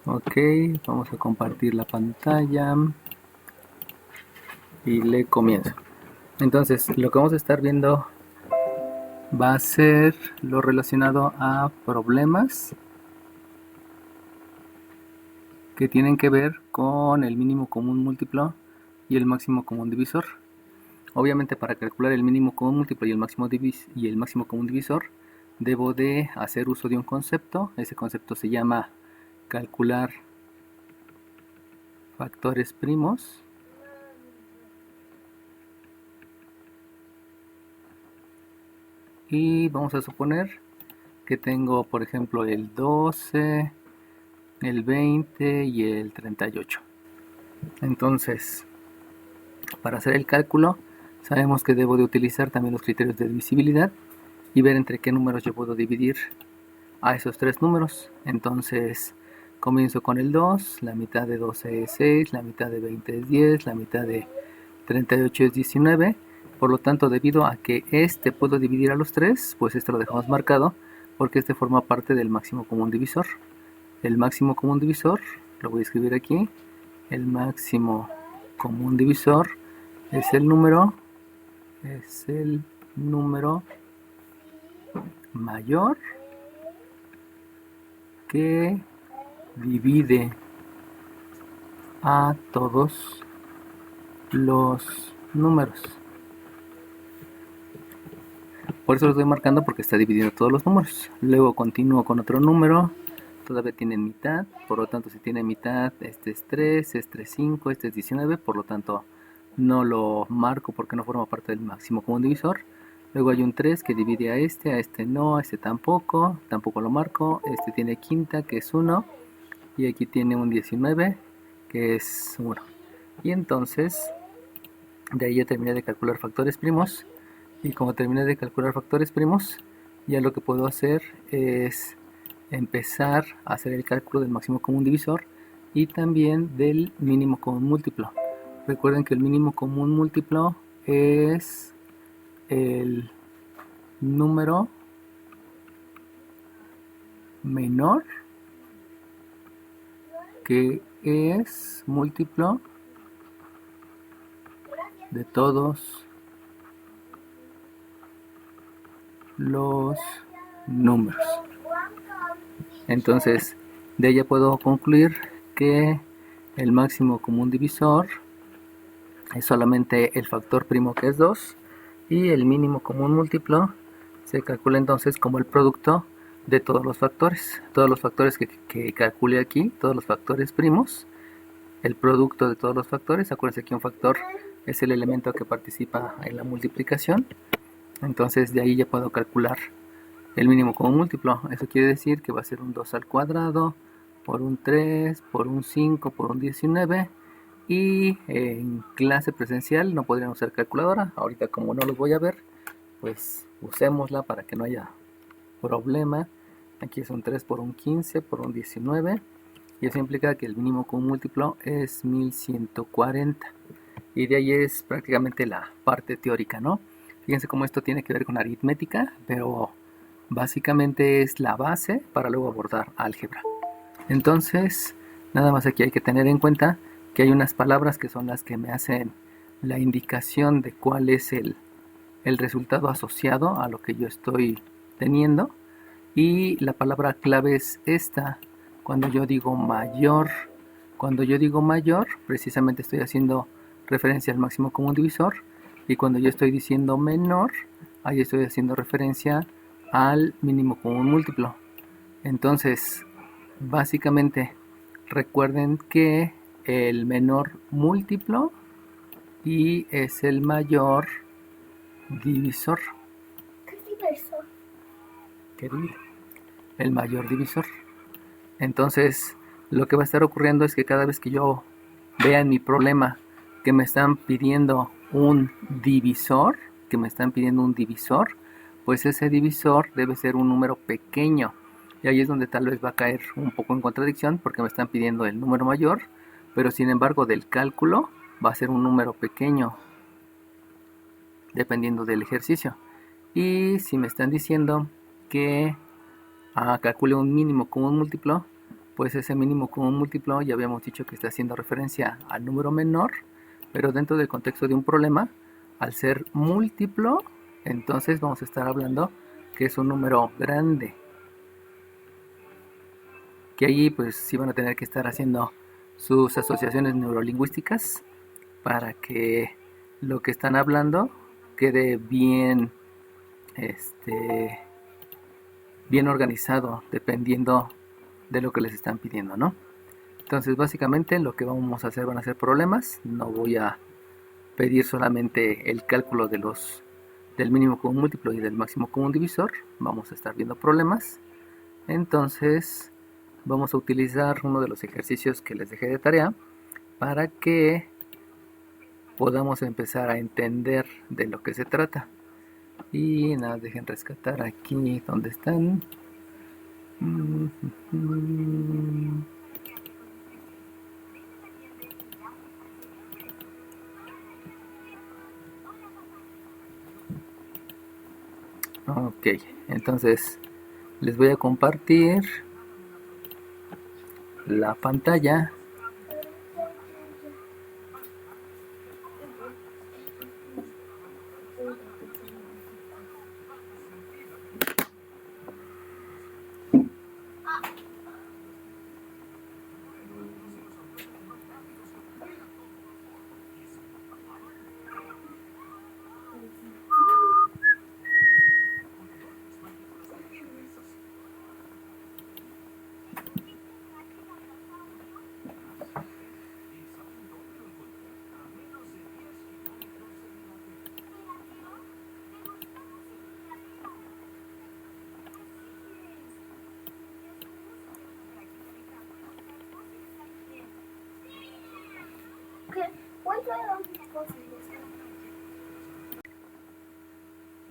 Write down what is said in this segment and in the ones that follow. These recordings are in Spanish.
Ok, vamos a compartir la pantalla y le comienzo. Entonces, lo que vamos a estar viendo va a ser lo relacionado a problemas que tienen que ver con el mínimo común múltiplo y el máximo común divisor. Obviamente, para calcular el mínimo común múltiplo y el máximo común divisor, debo de hacer uso de un concepto. Ese concepto se llama calcular factores primos. Y vamos a suponer que tengo, por ejemplo, el 12, el 20 y el 38. Entonces, para hacer el cálculo, sabemos que debo de utilizar también los criterios de divisibilidad y ver entre qué números yo puedo dividir a esos tres números. Entonces, comienzo con el 2, la mitad de 12 es 6, la mitad de 20 es 10, la mitad de 38 es 19. Por lo tanto, debido a que este puedo dividir a los tres, pues este lo dejamos marcado porque este forma parte del máximo común divisor. El máximo común divisor, lo voy a escribir aquí, el máximo común divisor es el número mayor que divide a todos los números. Por eso lo estoy marcando, porque está dividiendo todos los números. Luego continúo con otro número, todavía tiene mitad, por lo tanto si tiene mitad, este es 3, este es 5, este es 19, por lo tanto no lo marco porque no forma parte del máximo común divisor. Luego hay un 3 que divide a este no, a este tampoco lo marco, este tiene quinta que es 1 y aquí tiene un 19 que es 1. Y entonces de ahí ya terminé de calcular factores primos. Y como terminé de calcular factores primos, ya lo que puedo hacer es empezar a hacer el cálculo del máximo común divisor y también del mínimo común múltiplo. Recuerden que el mínimo común múltiplo es el número menor que es múltiplo de todos los números. Entonces, de ella puedo concluir que el máximo común divisor es solamente el factor primo, que es 2, y el mínimo común múltiplo se calcula entonces como el producto de todos los factores que calcule aquí, todos los factores primos, el producto de todos los factores. Acuérdense que un factor es el elemento que participa en la multiplicación. Entonces de ahí ya puedo calcular el mínimo común múltiplo. Eso quiere decir que va a ser un 2 al cuadrado por un 3 por un 5 por un 19. Y en clase presencial no podrían usar calculadora. Ahorita, como no los voy a ver, pues usémosla para que no haya problema. Aquí es un 3 por un 15 por un 19. Y eso implica que el mínimo común múltiplo es 1140. Y de ahí es prácticamente la parte teórica, ¿no? Fíjense cómo esto tiene que ver con aritmética, pero básicamente es la base para luego abordar álgebra. Entonces, nada más aquí hay que tener en cuenta que hay unas palabras que son las que me hacen la indicación de cuál es el resultado asociado a lo que yo estoy teniendo. Y la palabra clave es esta. Cuando yo digo mayor, precisamente estoy haciendo referencia al máximo común divisor. Y cuando yo estoy diciendo menor, ahí estoy haciendo referencia al mínimo común múltiplo. Entonces, básicamente, recuerden que el menor múltiplo y es el mayor divisor. ¿Qué divide? El mayor divisor. Entonces, lo que va a estar ocurriendo es que cada vez que yo vea en mi problema que me están pidiendo un divisor, pues ese divisor debe ser un número pequeño. Y ahí es donde tal vez va a caer un poco en contradicción, porque me están pidiendo el número mayor, pero sin embargo del cálculo va a ser un número pequeño, dependiendo del ejercicio. Y si me están diciendo que calcule un mínimo común múltiplo, pues ese mínimo común múltiplo ya habíamos dicho que está haciendo referencia al número menor, pero dentro del contexto de un problema, al ser múltiplo, entonces vamos a estar hablando que es un número grande. Que allí pues sí van a tener que estar haciendo sus asociaciones neurolingüísticas para que lo que están hablando quede bien, bien organizado dependiendo de lo que les están pidiendo, ¿no? Entonces básicamente lo que vamos a hacer van a ser problemas. No voy a pedir solamente el cálculo del mínimo común múltiplo y del máximo común divisor. Vamos a estar viendo problemas. Entonces vamos a utilizar uno de los ejercicios que les dejé de tarea para que podamos empezar a entender de lo que se trata. Y nada, dejen rescatar aquí donde están. Ok, entonces les voy a compartir la pantalla.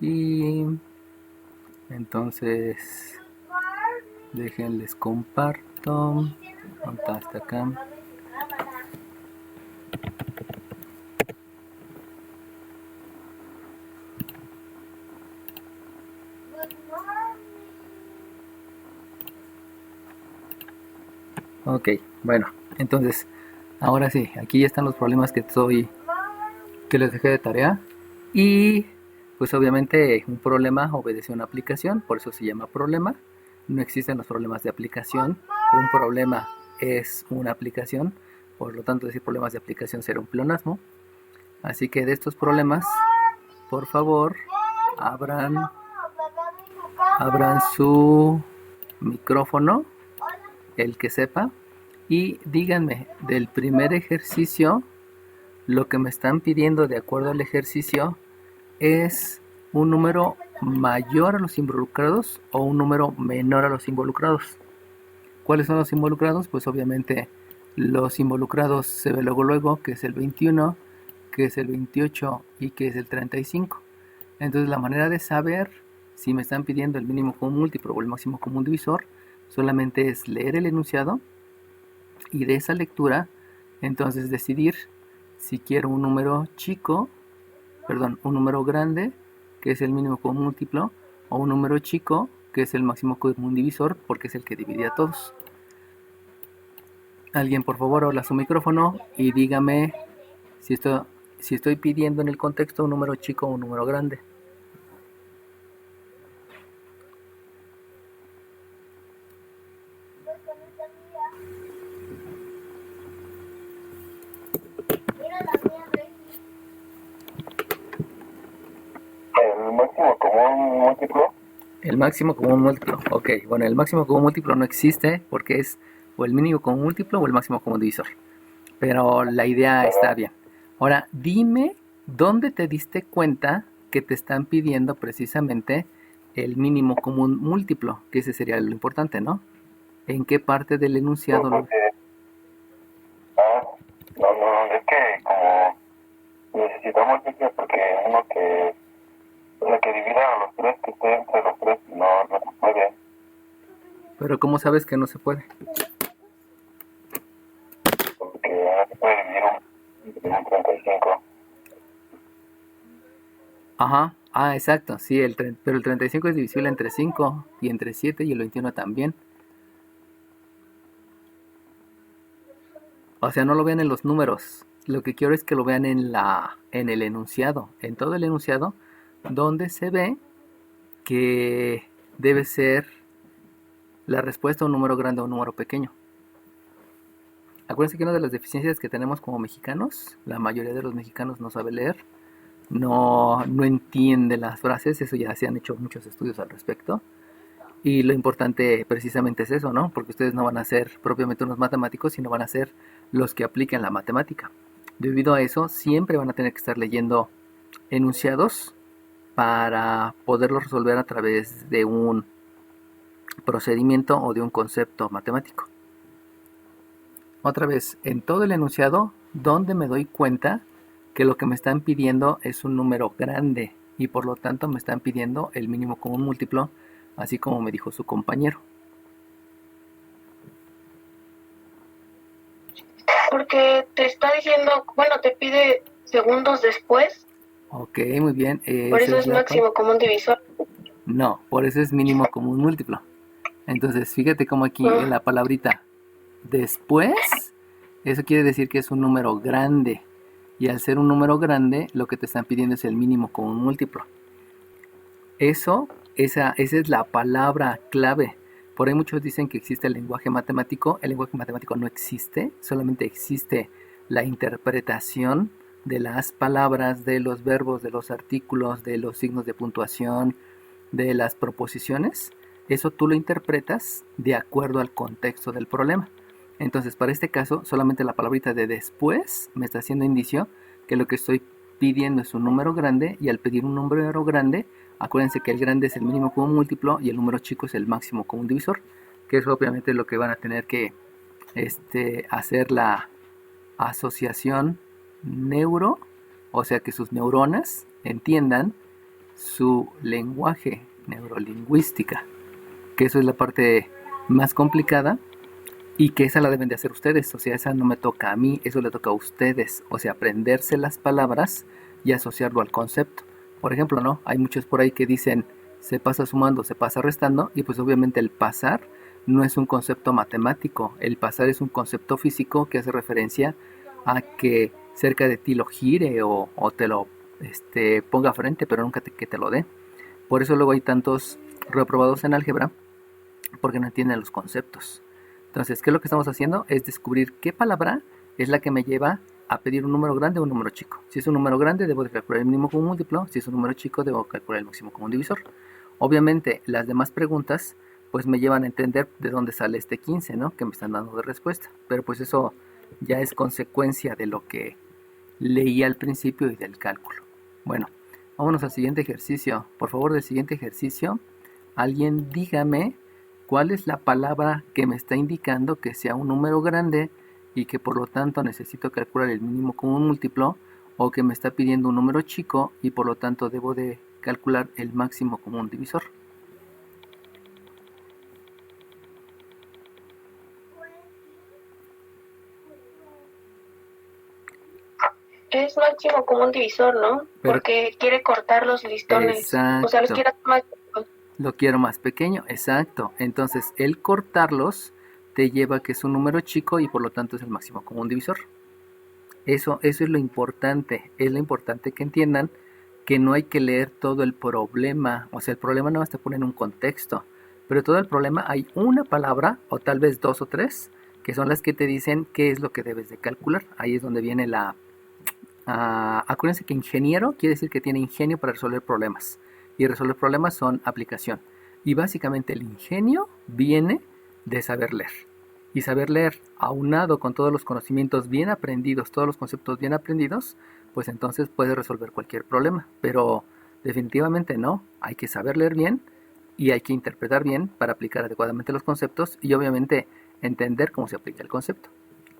Y entonces déjenles comparto. Hasta acá. Ok, bueno, entonces ahora sí, aquí ya están los problemas que les dejé de tarea. Y pues obviamente un problema obedece a una aplicación, por eso se llama problema. No existen los problemas de aplicación. Un problema es una aplicación, por lo tanto decir problemas de aplicación será un pleonasmo. Así que de estos problemas, por favor, abran su micrófono, el que sepa, y díganme del primer ejercicio. Lo que me están pidiendo de acuerdo al ejercicio es un número mayor a los involucrados o un número menor a los involucrados. ¿Cuáles son los involucrados? Pues obviamente los involucrados se ve luego, que es el 21, que es el 28 y que es el 35. Entonces la manera de saber si me están pidiendo el mínimo común múltiplo o el máximo común divisor solamente es leer el enunciado y de esa lectura entonces decidir si quiero un número un número grande, que es el mínimo común múltiplo, o un número chico, que es el máximo común divisor, porque es el que divide a todos. Alguien por favor habla su micrófono y dígame si estoy pidiendo en el contexto un número chico o un número grande. ¿El máximo común múltiplo? El máximo común múltiplo. Ok, bueno, el máximo común múltiplo no existe porque es o el mínimo común múltiplo o el máximo común divisor. Pero la idea está bien. Ahora, dime dónde te diste cuenta que te están pidiendo precisamente el mínimo común múltiplo, que ese sería lo importante, ¿no? ¿En qué parte del enunciado? No, es que como necesitamos múltiplo porque uno que divida a los tres, que esté entre los tres, no se puede. Pero ¿cómo sabes que no se puede? Porque no se puede dividir un 35. Ajá, exacto, sí, pero el 35 es divisible entre 5 y entre 7 y el 21 también. O sea, no lo vean en los números. Lo que quiero es que lo vean en el enunciado, en todo el enunciado, donde se ve que debe ser la respuesta un número grande o un número pequeño. Acuérdense que una de las deficiencias que tenemos como mexicanos, la mayoría de los mexicanos no sabe leer, no entiende las frases, eso ya se han hecho muchos estudios al respecto. Y lo importante precisamente es eso, ¿no? Porque ustedes no van a ser propiamente unos matemáticos, sino van a ser los que apliquen la matemática. Debido a eso, siempre van a tener que estar leyendo enunciados para poderlos resolver a través de un procedimiento o de un concepto matemático. Otra vez, en todo el enunciado, donde me doy cuenta que lo que me están pidiendo es un número grande y por lo tanto me están pidiendo el mínimo común múltiplo, así como me dijo su compañero. Porque te está diciendo, bueno, te pide segundos después. Ok, muy bien. Por eso es máximo común divisor. No, por eso es mínimo común múltiplo. Entonces, fíjate cómo aquí en la palabrita después, eso quiere decir que es un número grande. Y al ser un número grande, lo que te están pidiendo es el mínimo común múltiplo. Esa es la palabra clave. Por ahí muchos dicen que existe el lenguaje matemático. El lenguaje matemático no existe, solamente existe la interpretación de las palabras, de los verbos, de los artículos, de los signos de puntuación, de las proposiciones. Eso tú lo interpretas de acuerdo al contexto del problema. Entonces, para este caso, solamente la palabrita de después me está haciendo indicio que lo que estoy pidiendo es un número grande, y al pedir un número grande, acuérdense que el grande es el mínimo común múltiplo y el número chico es el máximo común divisor, que es obviamente lo que van a tener que hacer la asociación neuro, o sea que sus neuronas entiendan su lenguaje, neurolingüística, que eso es la parte más complicada y que esa la deben de hacer ustedes. O sea, esa no me toca a mí, eso le toca a ustedes. O sea, aprenderse las palabras y asociarlo al concepto. Por ejemplo, ¿no? Hay muchos por ahí que dicen se pasa sumando, se pasa restando, y pues obviamente el pasar no es un concepto matemático. El pasar es un concepto físico que hace referencia a que cerca de ti lo gire o te lo ponga frente, pero nunca que te lo dé. Por eso luego hay tantos reprobados en álgebra, porque no entienden los conceptos. Entonces, ¿qué es lo que estamos haciendo? Es descubrir qué palabra es la que me lleva a pedir un número grande o un número chico. Si es un número grande, debo de calcular el mínimo común múltiplo. Si es un número chico, debo calcular el máximo común divisor. Obviamente, las demás preguntas pues me llevan a entender de dónde sale este 15, ¿no? Que me están dando de respuesta. Pero pues eso ya es consecuencia de lo que leí al principio y del cálculo. Bueno, vámonos al siguiente ejercicio. Por favor, del siguiente ejercicio, alguien dígame cuál es la palabra que me está indicando que sea un número grande y que por lo tanto necesito calcular el mínimo común múltiplo, o que me está pidiendo un número chico y por lo tanto debo de calcular el máximo común divisor. Es máximo común divisor, ¿no? Porque quiere cortar los listones. Exacto. O sea, los quiere más. Lo quiero más pequeño, exacto. Entonces, el cortarlos te lleva a que es un número chico y por lo tanto es el máximo común divisor. Eso es lo importante. Es lo importante que entiendan que no hay que leer todo el problema. O sea, el problema no te pone en un contexto, pero todo el problema hay una palabra o tal vez dos o tres que son las que te dicen qué es lo que debes de calcular. Ahí es donde viene acuérdense que ingeniero quiere decir que tiene ingenio para resolver problemas. Y resolver problemas son aplicación. Y básicamente el ingenio viene de saber leer. Y saber leer, aunado con todos los conocimientos bien aprendidos, todos los conceptos bien aprendidos, pues entonces puedes resolver cualquier problema. Pero definitivamente no, hay que saber leer bien y hay que interpretar bien para aplicar adecuadamente los conceptos y obviamente entender cómo se aplica el concepto.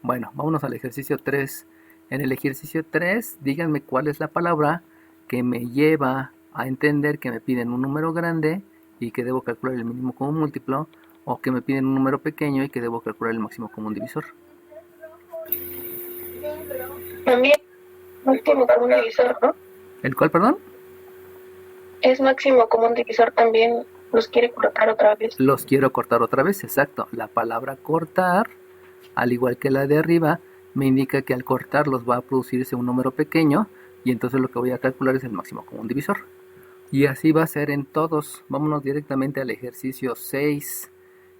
Bueno, vámonos al ejercicio 3. En el ejercicio 3, díganme cuál es la palabra que me lleva a entender que me piden un número grande y que debo calcular el mínimo común múltiplo, o que me piden un número pequeño y que debo calcular el máximo común divisor. También máximo común divisor, ¿no? ¿El cuál, perdón? Es máximo común divisor también. Los quiere cortar otra vez. Los quiero cortar otra vez, exacto. La palabra cortar, al igual que la de arriba, me indica que al cortarlos va a producirse un número pequeño y entonces lo que voy a calcular es el máximo común divisor. Y así va a ser en todos. Vámonos directamente al ejercicio 6.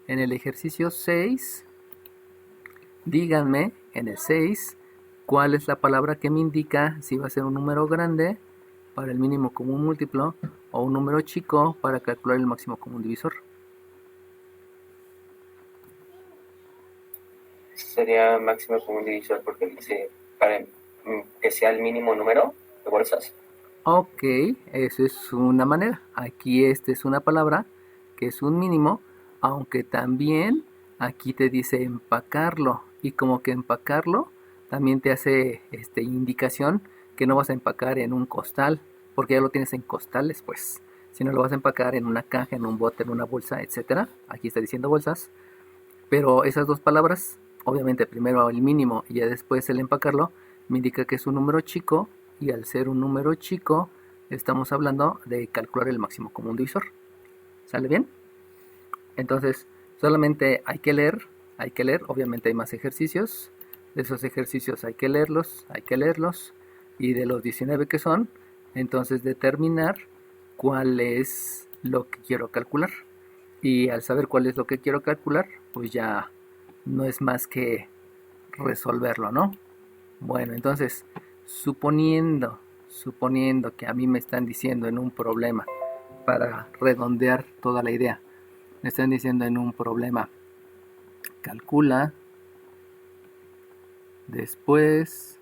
En el ejercicio 6, díganme en el 6 cuál es la palabra que me indica si va a ser un número grande para el mínimo común múltiplo o un número chico para calcular el máximo común divisor. Sería máximo común divisor porque dice para que sea el mínimo número de bolsas. Ok, eso es una manera. Aquí esta es una palabra que es un mínimo, aunque también aquí te dice empacarlo. Y como que empacarlo también te hace indicación que no vas a empacar en un costal, porque ya lo tienes en costales, pues. Si no lo vas a empacar en una caja, en un bote, en una bolsa, etcétera. Aquí está diciendo bolsas. Pero esas dos palabras, obviamente primero el mínimo y ya después el empacarlo, me indica que es un número chico. Y al ser un número chico, estamos hablando de calcular el máximo común divisor. ¿Sale bien? Entonces, solamente hay que leer, obviamente hay más ejercicios. De esos ejercicios hay que leerlos, y de los 19 que son, entonces determinar cuál es lo que quiero calcular. Y al saber cuál es lo que quiero calcular, pues ya no es más que resolverlo, ¿no? Bueno, entonces, suponiendo que a mí me están diciendo en un problema, para redondear toda la idea, me están diciendo en un problema, calcula después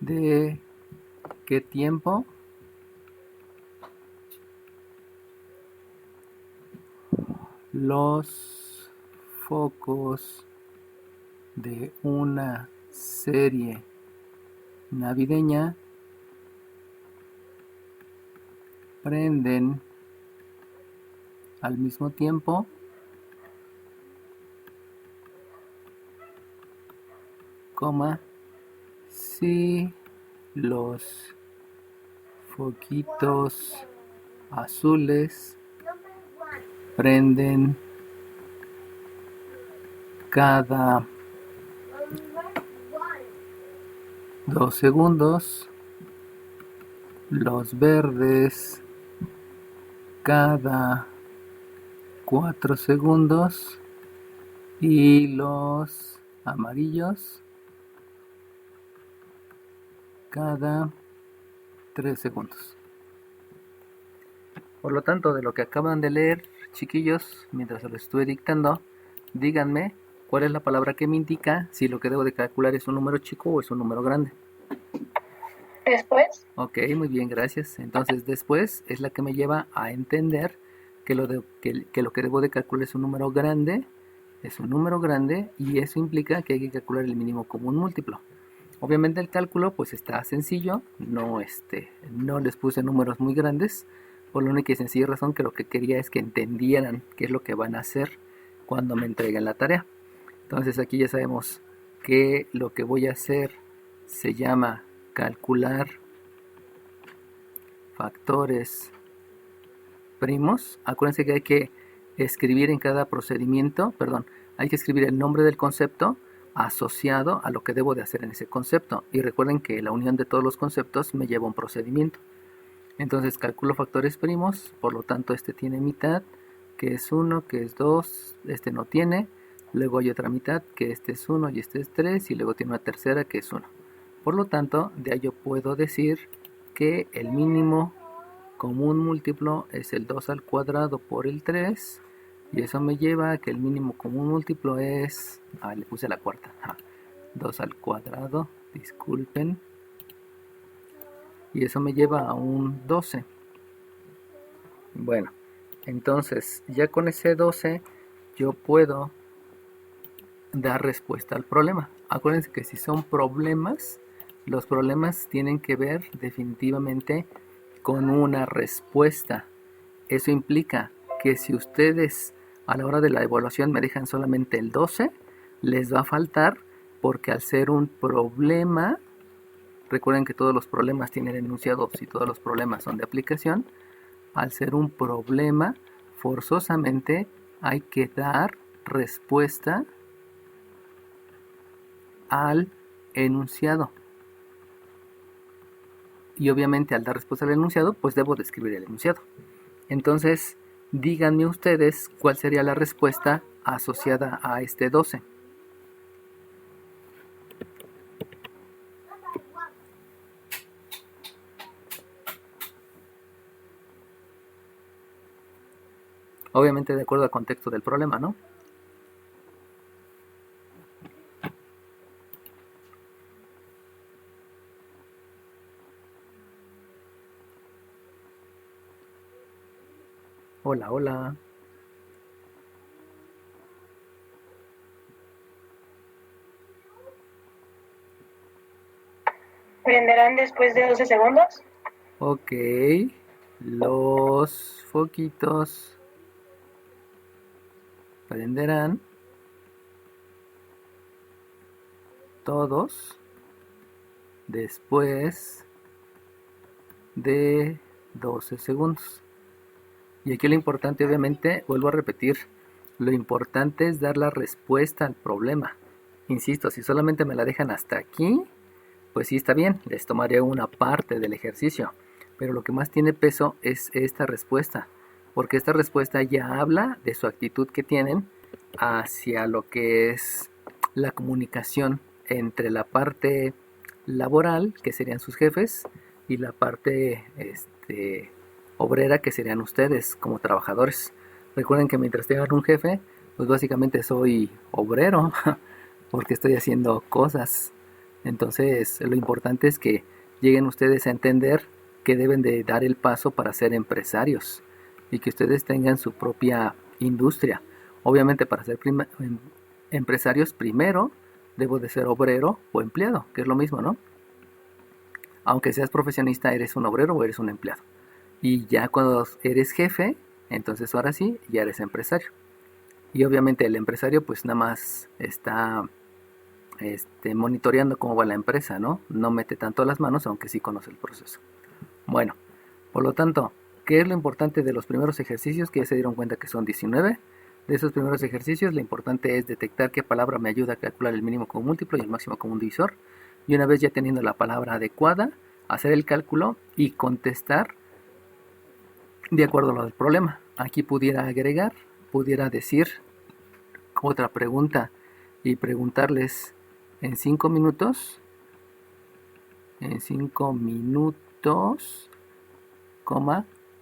de qué tiempo los focos de una serie navideña prenden al mismo tiempo si los foquitos azules prenden cada 2 segundos, los verdes cada 4 segundos y los amarillos cada 3 segundos. Por lo tanto, de lo que acaban de leer, chiquillos, mientras se lo estuve dictando, díganme cuál es la palabra que me indica si lo que debo de calcular es un número chico o es un número grande. Después. Ok, muy bien, gracias. Entonces, después es la que me lleva a entender que lo que debo de calcular es un número grande, y eso implica que hay que calcular el mínimo común múltiplo. Obviamente el cálculo pues está sencillo, no les puse números muy grandes, por la única y sencilla razón que lo que quería es que entendieran qué es lo que van a hacer cuando me entreguen la tarea. Entonces aquí ya sabemos que lo que voy a hacer se llama calcular factores primos. Acuérdense que hay que escribir en cada procedimiento, hay que escribir el nombre del concepto asociado a lo que debo de hacer en ese concepto. Y recuerden que la unión de todos los conceptos me lleva a un procedimiento. Entonces calculo factores primos, por lo tanto este tiene mitad, que es 1, que es 2, este no tiene. Luego hay otra mitad, que este es 1 y este es 3, y luego tiene una tercera que es 1. Por lo tanto, de ahí yo puedo decir que el mínimo común múltiplo es el 2 al cuadrado por el 3, y eso me lleva a que el mínimo común múltiplo es, le puse la cuarta, 2 al cuadrado, disculpen, y eso me lleva a un 12. Bueno, entonces ya con ese 12 yo puedo dar respuesta al problema. Acuérdense que si son problemas, los problemas tienen que ver definitivamente con una respuesta. Eso implica que si ustedes a la hora de la evaluación me dejan solamente el 12, les va a faltar, porque al ser un problema, recuerden que todos los problemas tienen enunciados y todos los problemas son de aplicación. Al ser un problema, forzosamente hay que dar respuesta al enunciado. Y obviamente al dar respuesta al enunciado, pues debo describir el enunciado. Entonces, díganme ustedes cuál sería la respuesta asociada a este 12. Obviamente de acuerdo al contexto del problema, ¿no? Hola, hola. ¿Prenderán después de 12 segundos? Ok. Los foquitos prenderán todos después de 12 segundos. Y aquí lo importante, obviamente, vuelvo a repetir, lo importante es dar la respuesta al problema. Insisto, si solamente me la dejan hasta aquí, pues sí está bien, les tomaré una parte del ejercicio. Pero lo que más tiene peso es esta respuesta, porque esta respuesta ya habla de su actitud que tienen hacia lo que es la comunicación entre la parte laboral, que serían sus jefes, y la parte obrera, que serían ustedes como trabajadores. Recuerden que mientras tengan un jefe, pues básicamente soy obrero, porque estoy haciendo cosas. Entonces, lo importante es que lleguen ustedes a entender que deben de dar el paso para ser empresarios y que ustedes tengan su propia industria. Obviamente, para ser empresarios, primero debo de ser obrero o empleado, que es lo mismo, ¿no? Aunque seas profesionista, eres un obrero o eres un empleado. Y ya cuando eres jefe, entonces ahora sí, ya eres empresario. Y obviamente el empresario pues nada más está monitoreando cómo va la empresa, ¿no? No mete tanto las manos, aunque sí conoce el proceso. Bueno, por lo tanto, ¿qué es lo importante de los primeros ejercicios? Que ya se dieron cuenta que son 19. De esos primeros ejercicios, lo importante es detectar qué palabra me ayuda a calcular el mínimo común múltiplo y el máximo común divisor. Y una vez ya teniendo la palabra adecuada, hacer el cálculo y contestar de acuerdo a lo del problema. Aquí pudiera agregar, pudiera decir otra pregunta y preguntarles en 5 minutos,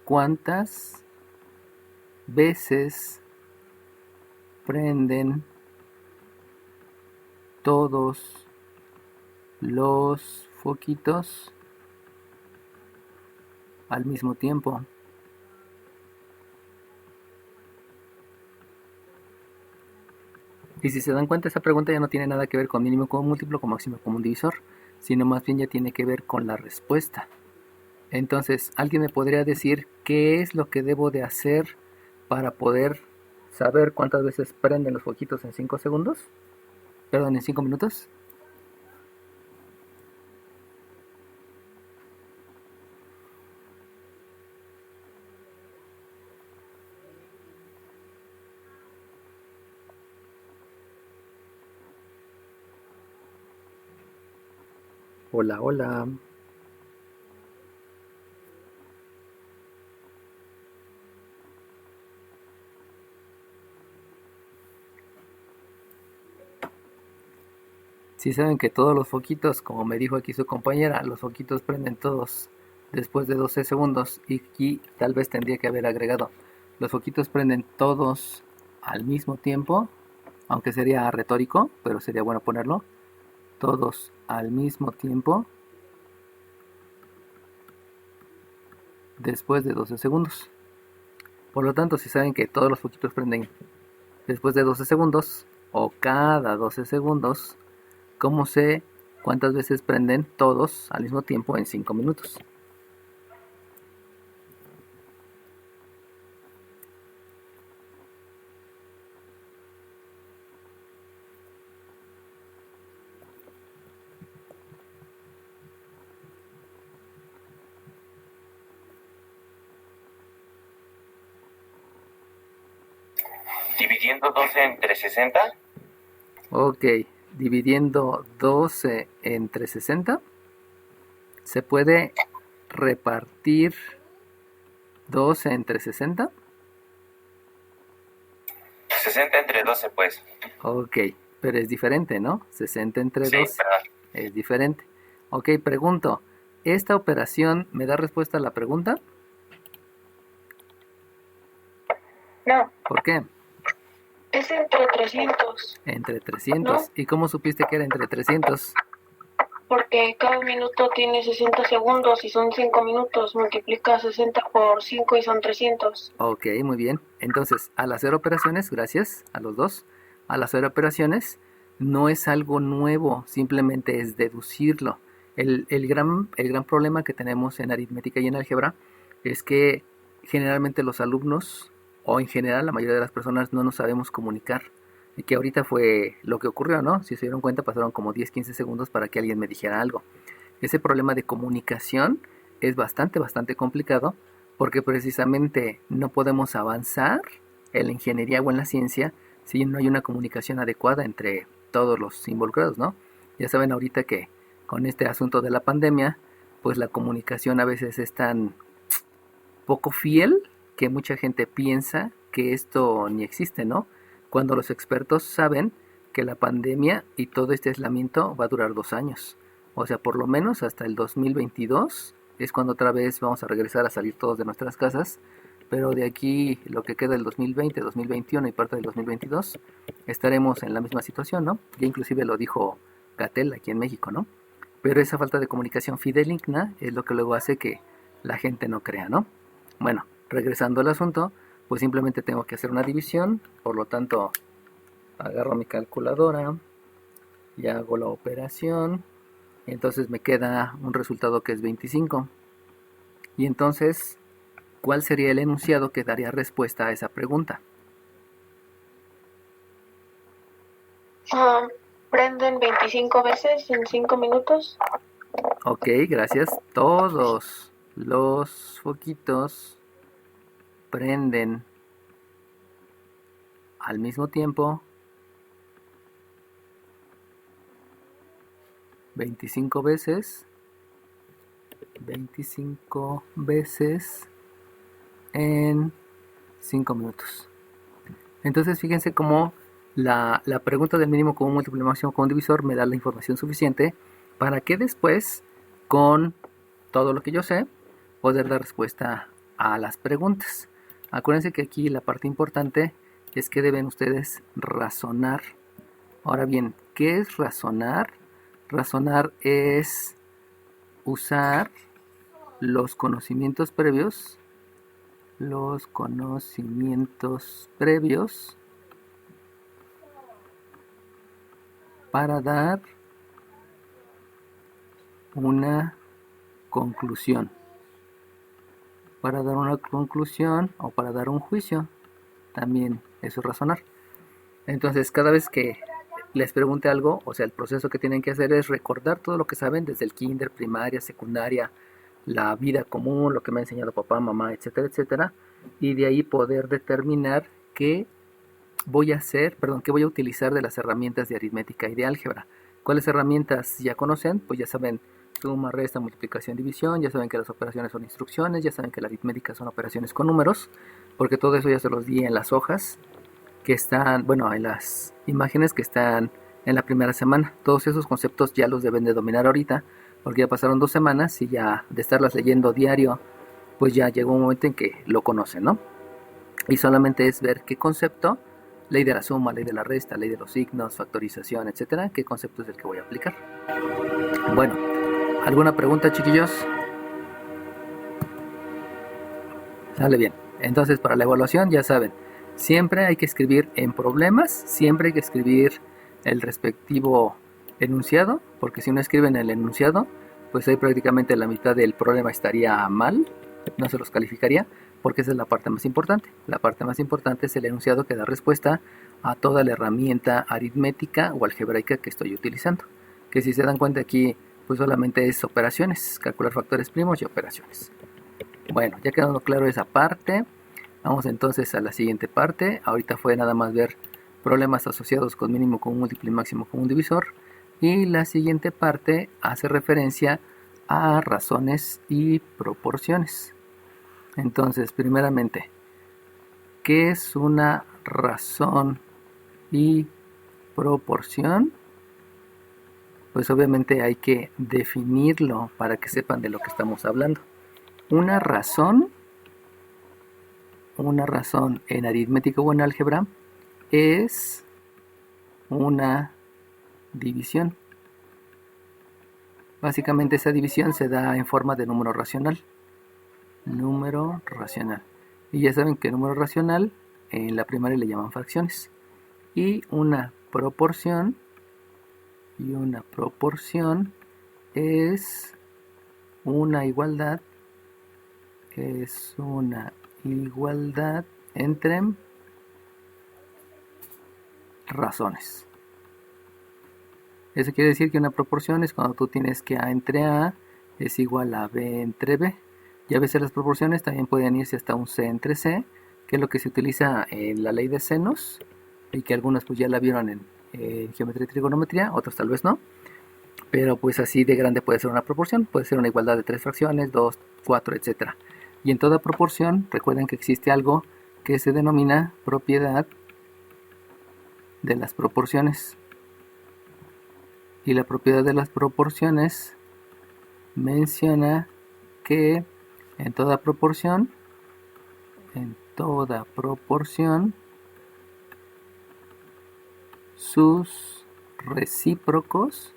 ¿cuántas veces prenden todos los foquitos al mismo tiempo? Y si se dan cuenta, esa pregunta ya no tiene nada que ver con mínimo común múltiplo, con máximo común divisor, sino más bien ya tiene que ver con la respuesta. Entonces, ¿alguien me podría decir qué es lo que debo de hacer para poder saber cuántas veces prenden los foquitos en 5 segundos? Perdón, en 5 minutos. Hola, hola. Si saben que todos los foquitos, como me dijo aquí su compañera, los foquitos prenden todos después de 12 segundos, y aquí tal vez tendría que haber agregado, los foquitos prenden todos al mismo tiempo, aunque sería retórico, pero sería bueno ponerlo, todos al mismo tiempo después de 12 segundos. Por lo tanto, si saben que todos los foquitos prenden después de 12 segundos o cada 12 segundos, ¿cómo sé cuántas veces prenden todos al mismo tiempo en 5 minutos? Dividiendo 12 entre 60. Ok, dividiendo 12 entre 60, se puede repartir 12 entre 60. 60 entre 12, pues. Ok, pero es diferente, ¿no? 60 entre Sí, 12 perdón. es diferente. Ok, pregunto, ¿esta operación me da respuesta a la pregunta? No, ¿Por qué? es entre 300, Entre 300. ¿no? ¿Y cómo supiste que era entre 300? Porque cada minuto tiene 60 segundos y son 5 minutos. Multiplica 60 por 5 y son 300. Ok, muy bien. Entonces, al hacer operaciones, gracias a los dos, al hacer operaciones no es algo nuevo, simplemente es deducirlo. El gran problema que tenemos en aritmética y en álgebra es que generalmente los alumnos, o en general la mayoría de las personas, no nos sabemos comunicar. Y que ahorita fue lo que ocurrió, ¿no? Si se dieron cuenta, pasaron como 10-15 segundos para que alguien me dijera algo. Ese problema de comunicación es bastante complicado porque precisamente no podemos avanzar en la ingeniería o en la ciencia si no hay una comunicación adecuada entre todos los involucrados, ¿no? Ya saben ahorita que con este asunto de la pandemia, pues la comunicación a veces es tan poco fiel que mucha gente piensa que esto ni existe, ¿no? Cuando los expertos saben que la pandemia y todo este aislamiento va a durar 2 años. O sea, por lo menos hasta el 2022 es cuando otra vez vamos a regresar a salir todos de nuestras casas. Pero de aquí, lo que queda del 2020, 2021 y parte del 2022, estaremos en la misma situación, ¿no? Ya inclusive lo dijo Gatell aquí en México, ¿no? Pero esa falta de comunicación fideligna es lo que luego hace que la gente no crea, ¿no? Bueno, regresando al asunto, pues simplemente tengo que hacer una división, por lo tanto agarro mi calculadora y hago la operación, y entonces me queda un resultado que es 25. Y entonces, ¿cuál sería el enunciado que daría respuesta a esa pregunta? Prenden 25 veces en 5 minutos. Ok, gracias. Todos los foquitos prenden al mismo tiempo 25 veces en 5 minutos. Entonces fíjense cómo la pregunta del mínimo común múltiplo y máximo común divisor me da la información suficiente para que después, con todo lo que yo sé, poder dar respuesta a las preguntas. Acuérdense que aquí la parte importante es que deben ustedes razonar. Ahora bien, ¿qué es razonar? Razonar es usar los conocimientos previos para dar una conclusión. Para dar una conclusión o para dar un juicio. También eso es razonar. Entonces, cada vez que les pregunte algo, o sea, el proceso que tienen que hacer es recordar todo lo que saben desde el kinder, primaria, secundaria, la vida común, lo que me ha enseñado papá, mamá, etcétera, etcétera, y de ahí poder determinar qué voy a utilizar de las herramientas de aritmética y de álgebra. ¿Cuáles herramientas ya conocen? Pues ya saben, suma, resta, multiplicación, división, ya saben que las operaciones son instrucciones, ya saben que la aritmética son operaciones con números, porque todo eso ya se los di en las hojas que están, bueno, en las imágenes que están en la primera semana. Todos esos conceptos ya los deben de dominar ahorita, porque ya pasaron 2 semanas y ya de estarlas leyendo diario, pues ya llegó un momento en que lo conocen, ¿no? Y solamente es ver qué concepto, ley de la suma, ley de la resta, ley de los signos, factorización, etcétera, qué concepto es el que voy a aplicar. Bueno, ¿alguna pregunta, chiquillos? Sale bien. Entonces, para la evaluación, ya saben, siempre hay que escribir en problemas, siempre hay que escribir el respectivo enunciado, porque si no escriben el enunciado, pues ahí prácticamente la mitad del problema estaría mal, no se los calificaría, porque esa es la parte más importante. La parte más importante es el enunciado que da respuesta a toda la herramienta aritmética o algebraica que estoy utilizando. Que si se dan cuenta aquí, pues solamente es operaciones, calcular factores primos y operaciones. Bueno, ya quedando claro esa parte, vamos entonces a la siguiente parte. Ahorita fue nada más ver problemas asociados con mínimo común múltiplo y máximo común divisor. Y la siguiente parte hace referencia a razones y proporciones. Entonces, primeramente, ¿qué es una razón y proporción? Pues obviamente hay que definirlo para que sepan de lo que estamos hablando. Una razón en aritmética o en álgebra es una división. Básicamente esa división se da en forma de número racional. Número racional. Y ya saben que el número racional en la primaria le llaman fracciones. Y una proporción es una igualdad entre razones. Eso quiere decir que una proporción es cuando tú tienes que A entre A es igual a B entre B. Y a veces las proporciones también pueden irse hasta un C entre C, que es lo que se utiliza en la ley de senos, y que algunos pues ya la vieron en geometría y trigonometría, otros tal vez no. Pero pues así de grande puede ser una proporción, puede ser una igualdad de 3 fracciones, 2, 4, etc. Y en toda proporción, recuerden que existe algo que se denomina propiedad de las proporciones. Y la propiedad de las proporciones menciona que en toda proporción, sus recíprocos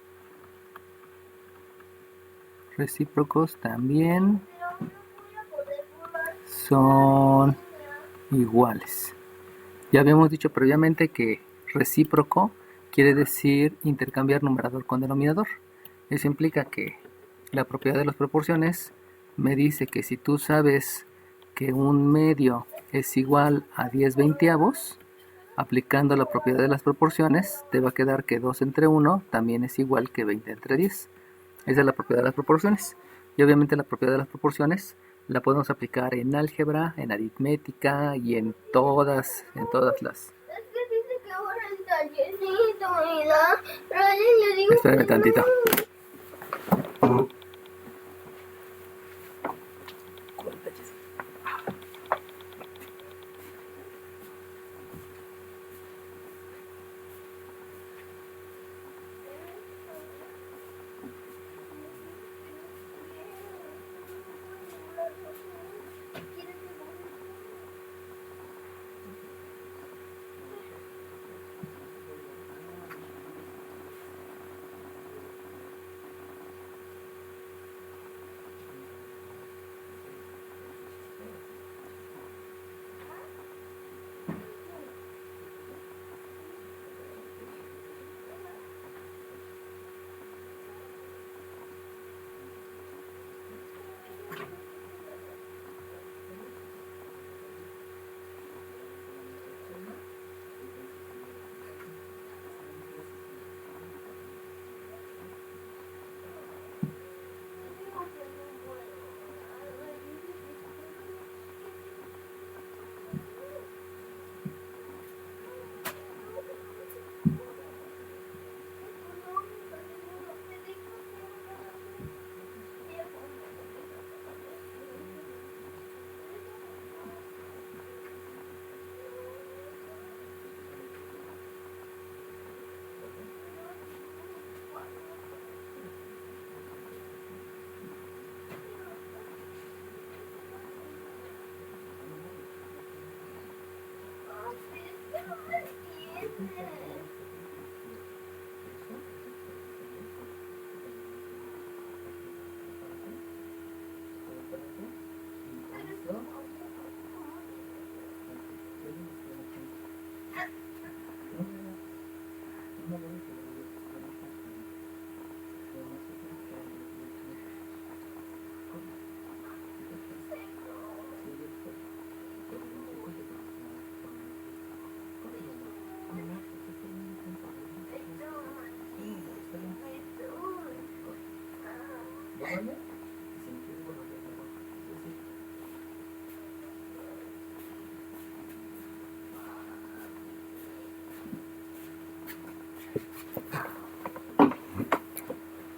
también son iguales. Ya habíamos dicho previamente que recíproco quiere decir intercambiar numerador con denominador. Eso implica que la propiedad de las proporciones me dice que si tú sabes que un medio es igual a 10 veinteavos, aplicando la propiedad de las proporciones, te va a quedar que 2 entre 1 también es igual que 20 entre 10. Esa es la propiedad de las proporciones. Y obviamente la propiedad de las proporciones la podemos aplicar en álgebra, en aritmética y en todas las... Espérame tantito.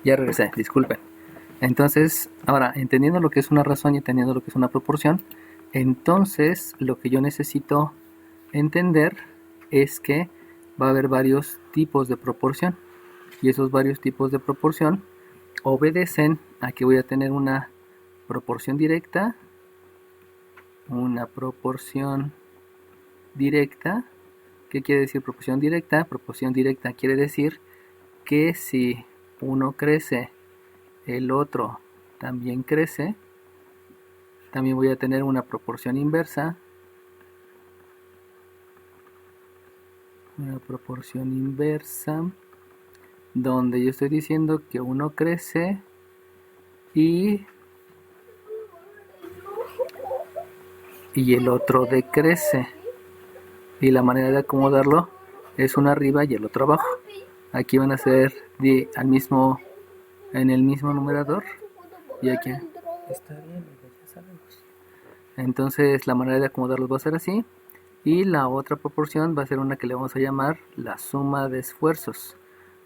Ya regresé, disculpen. Entonces, ahora, entendiendo lo que es una razón y entendiendo lo que es una proporción, entonces lo que yo necesito entender es que va a haber varios tipos de proporción. Y esos varios tipos de proporción obedecen a que voy a tener una proporción directa, una proporción directa. ¿Qué quiere decir proporción directa? Proporción directa quiere decir que si uno crece, el otro también crece. También voy a tener una proporción inversa. Una proporción inversa donde yo estoy diciendo que uno crece y el otro decrece. Y la manera de acomodarlo es uno arriba y el otro abajo. Aquí van a ser en el mismo numerador. Y aquí está bien, ya sabemos. Entonces la manera de acomodarlos va a ser así. Y la otra proporción va a ser una que le vamos a llamar la suma de esfuerzos.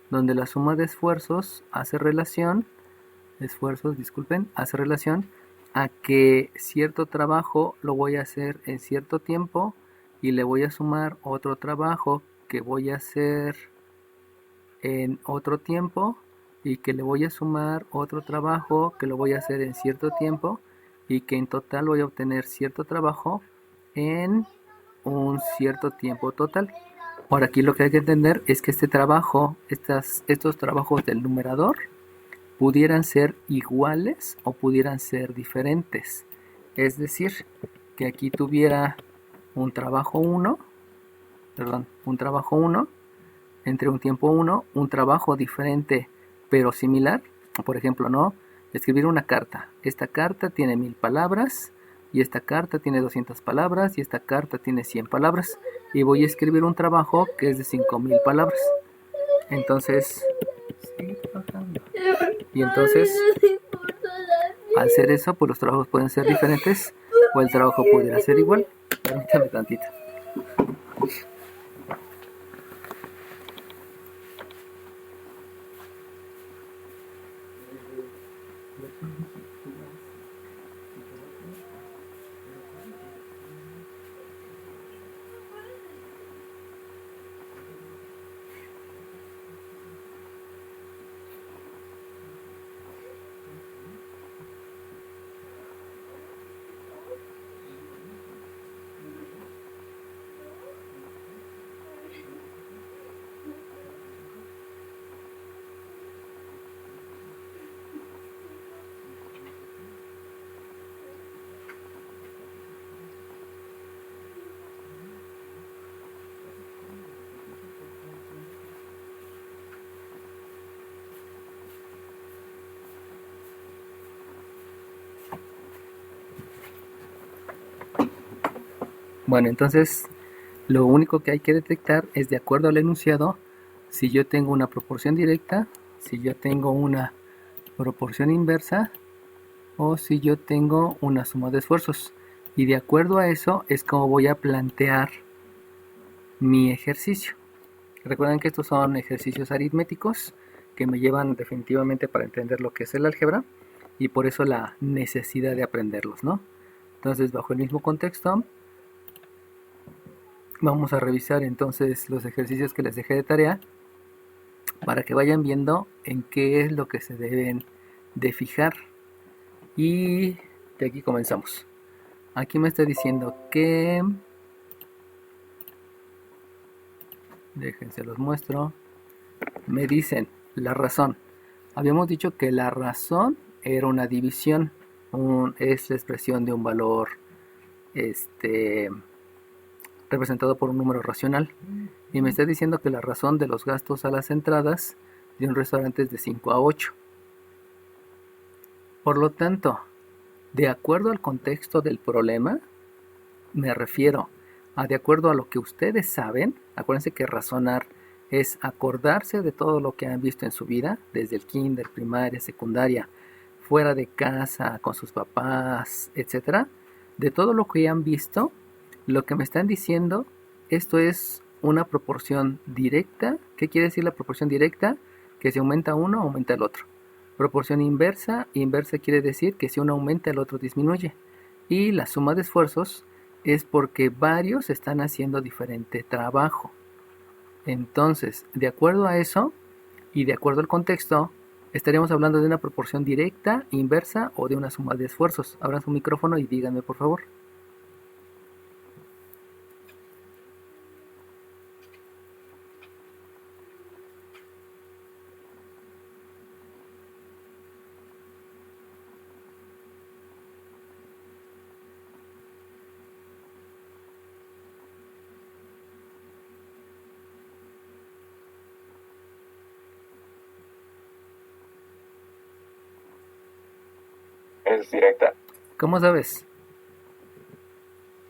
Donde la suma de esfuerzos hace relación, hace relación a que cierto trabajo lo voy a hacer en cierto tiempo y le voy a sumar otro trabajo que voy a hacer en otro tiempo y que le voy a sumar otro trabajo que lo voy a hacer en cierto tiempo y que en total voy a obtener cierto trabajo en un cierto tiempo total. Ahora aquí lo que hay que entender es que este trabajo, estos trabajos del numerador pudieran ser iguales o pudieran ser diferentes. Es decir, que aquí tuviera un trabajo 1, entre un tiempo 1, un trabajo diferente pero similar. Por ejemplo, ¿no? Escribir una carta. Esta carta tiene 1000 palabras y esta carta tiene 200 palabras y esta carta tiene 100 palabras y voy a escribir un trabajo que es de 5000 palabras. Entonces, al hacer eso, pues los trabajos pueden ser diferentes o el trabajo pudiera ser igual. Permítame tantito. Bueno, entonces lo único que hay que detectar es, de acuerdo al enunciado, si yo tengo una proporción directa, si yo tengo una proporción inversa o si yo tengo una suma de esfuerzos. Y de acuerdo a eso es como voy a plantear mi ejercicio. Recuerden que estos son ejercicios aritméticos que me llevan definitivamente para entender lo que es el álgebra y por eso la necesidad de aprenderlos, ¿no? Entonces, bajo el mismo contexto, vamos a revisar entonces los ejercicios que les dejé de tarea para que vayan viendo en qué es lo que se deben de fijar. Y de aquí comenzamos. Aquí me está diciendo que... Déjense los muestro. Me dicen la razón. Habíamos dicho que la razón era una división. Es la expresión de un valor representado por un número racional. Y me está diciendo que la razón de los gastos a las entradas de un restaurante es de 5 a 8. Por lo tanto, de acuerdo al contexto del problema, me refiero a de acuerdo a lo que ustedes saben. Acuérdense que razonar es acordarse de todo lo que han visto en su vida, desde el kinder, primaria, secundaria, fuera de casa, con sus papás, etc. De todo lo que han visto, lo que me están diciendo, esto es una proporción directa. ¿Qué quiere decir la proporción directa? Que si aumenta uno, aumenta el otro. Proporción inversa, inversa quiere decir que si uno aumenta el otro disminuye. Y la suma de esfuerzos es porque varios están haciendo diferente trabajo. Entonces, de acuerdo a eso y de acuerdo al contexto, estaríamos hablando de una proporción directa, inversa o de una suma de esfuerzos. Abran su micrófono y díganme por favor. Es directa, ¿Cómo sabes?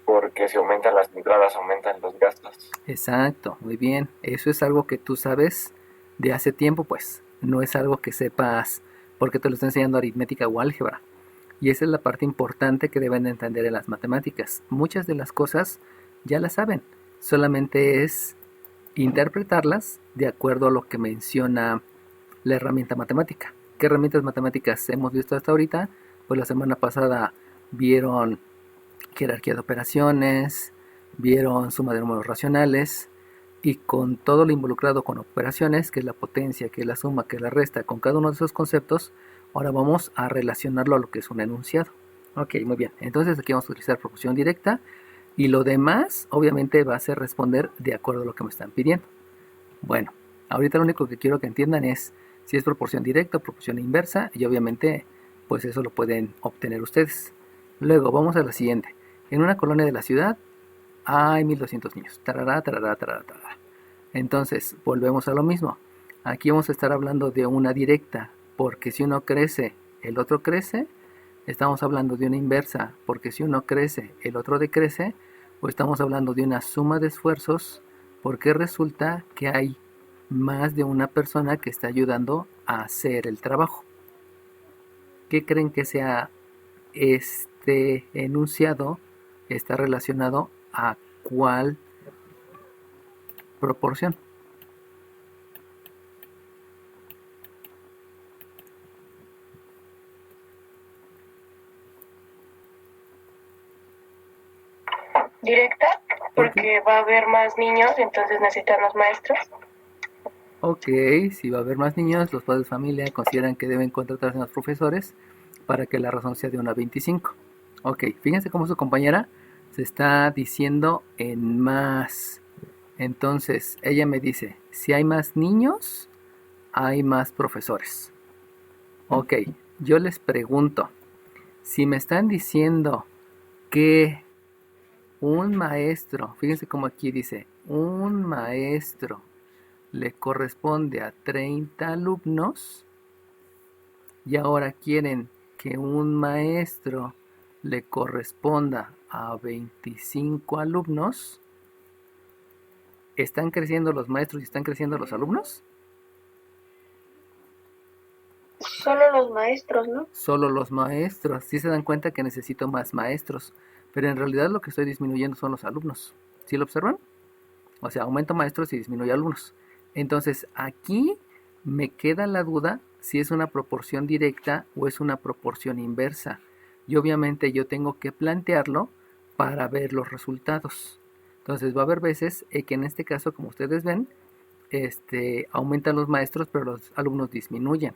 porque si aumentan las entradas, aumentan los gastos. Exacto, muy bien. Eso es algo que tú sabes de hace tiempo, pues. No es algo que sepas porque te lo está enseñando aritmética o álgebra. Y esa es la parte importante que deben de entender en las matemáticas. Muchas de las cosas ya las saben. Solamente es interpretarlas de acuerdo a lo que menciona la herramienta matemática. ¿Qué herramientas matemáticas hemos visto hasta ahorita? Pues la semana pasada vieron jerarquía de operaciones, vieron suma de números racionales, y con todo lo involucrado con operaciones, que es la potencia, que es la suma, que es la resta, con cada uno de esos conceptos, ahora vamos a relacionarlo a lo que es un enunciado. Ok, muy bien. Entonces aquí vamos a utilizar proporción directa, y lo demás obviamente va a ser responder de acuerdo a lo que me están pidiendo. Bueno, ahorita lo único que quiero que entiendan es si es proporción directa o proporción inversa, y obviamente pues eso lo pueden obtener ustedes. Luego vamos a la siguiente. En una colonia de la ciudad hay 1200 niños. Tarará, tarará, tarará, tarará. Entonces, volvemos a lo mismo. Aquí vamos a estar hablando de una directa, porque si uno crece, el otro crece. Estamos hablando de una inversa, porque si uno crece, el otro decrece. O estamos hablando de una suma de esfuerzos, porque resulta que hay más de una persona que está ayudando a hacer el trabajo. ¿Qué creen que sea este enunciado? Está relacionado a cuál proporción. Directa, porque va a haber más niños, entonces necesitan los maestros. Ok, si va a haber más niños, los padres de familia consideran que deben contratarse más profesores para que la razón sea de 1 a 25. Ok, fíjense cómo su compañera se está diciendo en más. Entonces, ella me dice, si hay más niños, hay más profesores. Ok, yo les pregunto, si me están diciendo que un maestro, fíjense cómo aquí dice, un maestro le corresponde a 30 alumnos y ahora quieren que un maestro le corresponda a 25 alumnos, ¿están creciendo los maestros y están creciendo los alumnos? Solo los maestros, ¿no? Solo los maestros. Sí se dan cuenta que necesito más maestros, pero en realidad lo que estoy disminuyendo son los alumnos. ¿Sí lo observan? O sea, aumento maestros y disminuye alumnos. Entonces aquí me queda la duda si es una proporción directa o es una proporción inversa. Y obviamente yo tengo que plantearlo para ver los resultados. Entonces va a haber veces que en este caso, como ustedes ven, aumentan los maestros, pero los alumnos disminuyen.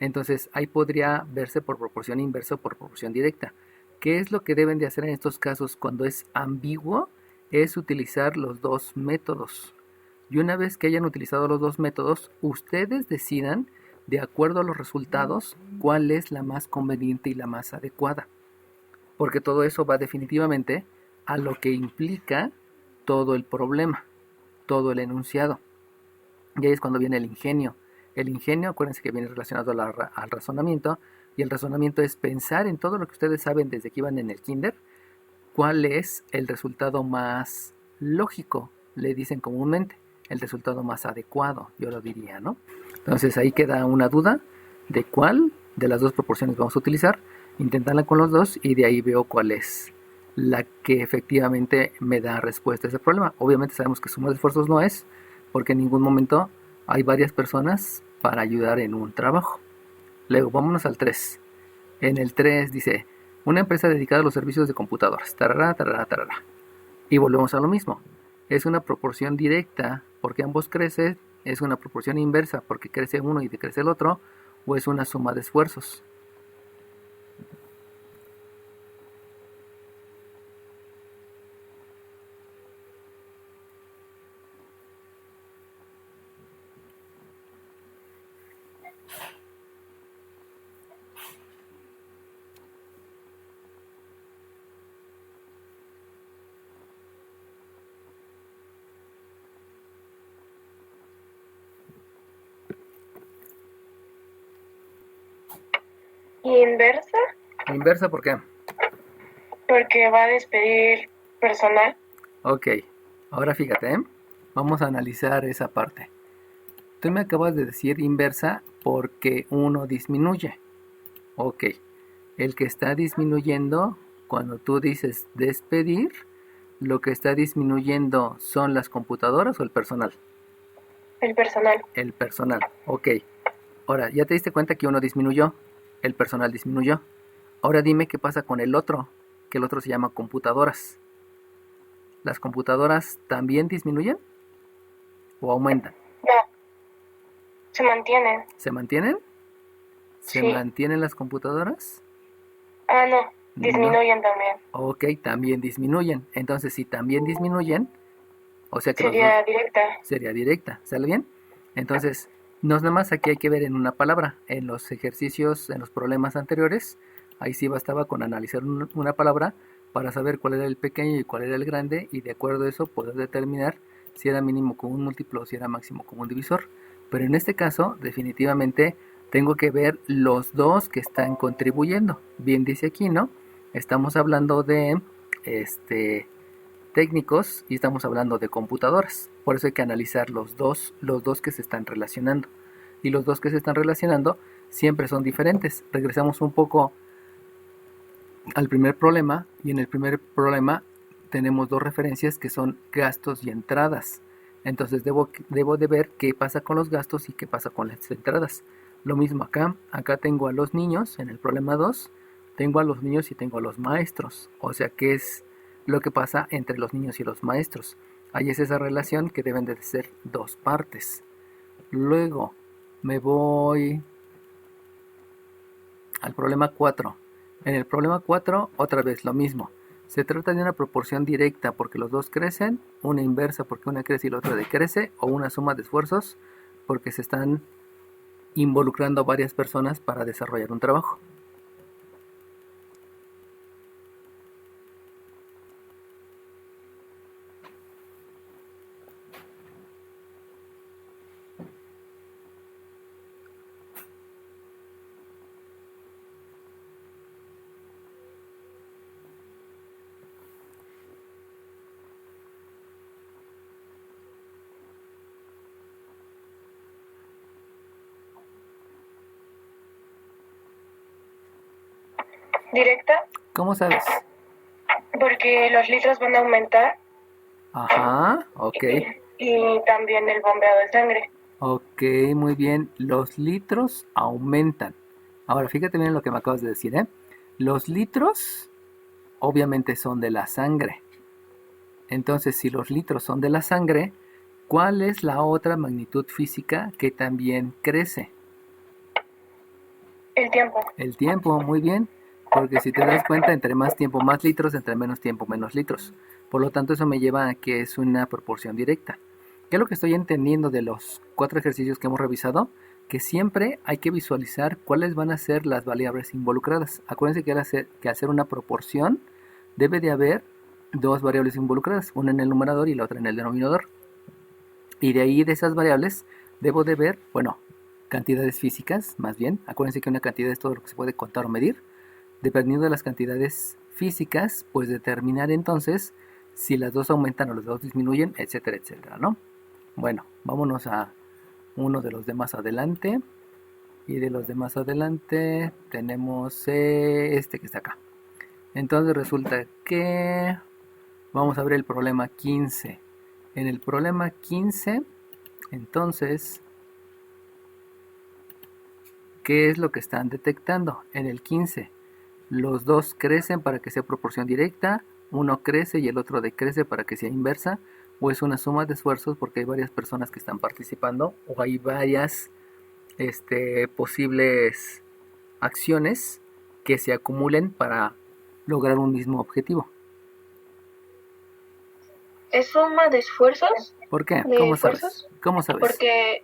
Entonces ahí podría verse por proporción inversa o por proporción directa. ¿Qué es lo que deben de hacer en estos casos cuando es ambiguo? Es utilizar los dos métodos. Y una vez que hayan utilizado los dos métodos, ustedes decidan, de acuerdo a los resultados, cuál es la más conveniente y la más adecuada. Porque todo eso va definitivamente a lo que implica todo el problema, todo el enunciado. Y ahí es cuando viene el ingenio. El ingenio, acuérdense que viene relacionado al razonamiento, y el razonamiento es pensar en todo lo que ustedes saben desde que iban en el kinder, cuál es el resultado más lógico, le dicen comúnmente, el resultado más adecuado, yo lo diría, ¿no? Entonces ahí queda una duda de cuál de las dos proporciones vamos a utilizar, intentarla con los dos y de ahí veo cuál es la que efectivamente me da respuesta a ese problema. Obviamente sabemos que suma de esfuerzos no es, porque en ningún momento hay varias personas para ayudar en un trabajo. Luego, vámonos al 3. En el 3 dice, una empresa dedicada a los servicios de computadoras. Tarará, tarará, tarará. Y volvemos a lo mismo. Es una proporción directa porque ambos crecen. Es una proporción inversa porque crece uno y decrece el otro. O es una suma de esfuerzos. ¿Y inversa? ¿Inversa por qué? Porque va a despedir personal. Ok, ahora fíjate, ¿eh? Vamos a analizar esa parte. Tú me acabas de decir inversa porque uno disminuye. Ok, el que está disminuyendo, cuando tú dices despedir, lo que está disminuyendo son las computadoras o el personal. El personal. El personal, ok. Ahora, ya te diste cuenta que uno disminuyó, el personal disminuyó. Ahora dime qué pasa con el otro, que el otro se llama computadoras. ¿Las computadoras también disminuyen o aumentan? No. Se mantienen. ¿Se mantienen? ¿Se Sí. mantienen las computadoras? Ah, no. No. Disminuyen también. Ok, también disminuyen. Entonces, si también disminuyen, o sea que los Sería dos directa. sería directa. ¿Sale bien? Entonces, no es nada más aquí hay que ver en una palabra. En los ejercicios, en los problemas anteriores, ahí sí bastaba con analizar una palabra para saber cuál era el pequeño y cuál era el grande y de acuerdo a eso poder determinar si era mínimo común múltiplo o si era máximo común divisor. Pero en este caso, definitivamente, tengo que ver los dos que están contribuyendo. Bien dice aquí, ¿no? Estamos hablando de técnicos y estamos hablando de computadoras. Por eso hay que analizar los dos que se están relacionando. Y los dos que se están relacionando siempre son diferentes. Regresamos un poco al primer problema y en el primer problema tenemos dos referencias que son gastos y entradas. Entonces debo de ver qué pasa con los gastos y qué pasa con las entradas. Lo mismo acá tengo a los niños, en el problema 2, tengo a los niños y tengo a los maestros. O sea, ¿qué es lo que pasa entre los niños y los maestros? Ahí es esa relación que deben de ser dos partes. Luego me voy al problema 4. En el problema 4, otra vez lo mismo. Se trata de una proporción directa porque los dos crecen, una inversa porque una crece y la otra decrece, o una suma de esfuerzos porque se están involucrando a varias personas para desarrollar un trabajo. ¿Directa? ¿Cómo sabes? Porque los litros van a aumentar. Ajá, ok. Y también el bombeado de sangre. Ok, muy bien. Los litros aumentan. Ahora, fíjate bien lo que me acabas de decir, ¿eh? Los litros obviamente son de la sangre. Entonces, si los litros son de la sangre, ¿cuál es la otra magnitud física que también crece? El tiempo. El tiempo, muy bien. Porque si te das cuenta, entre más tiempo más litros, entre menos tiempo menos litros. Por lo tanto, eso me lleva a que es una proporción directa. ¿Qué es lo que estoy entendiendo de los 4 ejercicios que hemos revisado? Que siempre hay que visualizar cuáles van a ser las variables involucradas. Acuérdense que al hacer una proporción debe de haber dos variables involucradas, una en el numerador y la otra en el denominador. Y de ahí de esas variables debo de ver, bueno, cantidades físicas, más bien. Acuérdense que una cantidad es todo lo que se puede contar o medir. Dependiendo de las cantidades físicas, pues determinar entonces si las dos aumentan o las dos disminuyen, etcétera, etcétera, ¿no? Bueno, vámonos a uno de los de más adelante. Y de los de más adelante tenemos este que está acá. Entonces resulta que vamos a ver el problema 15. En el problema 15, entonces, ¿qué es lo que están detectando? En el 15, los dos crecen para que sea proporción directa, uno crece y el otro decrece para que sea inversa, o es una suma de esfuerzos porque hay varias personas que están participando, o hay varias posibles acciones que se acumulen para lograr un mismo objetivo. ¿Es suma de esfuerzos? ¿Por qué? ¿De ¿Cómo esfuerzos? sabes? ¿Cómo sabes? Porque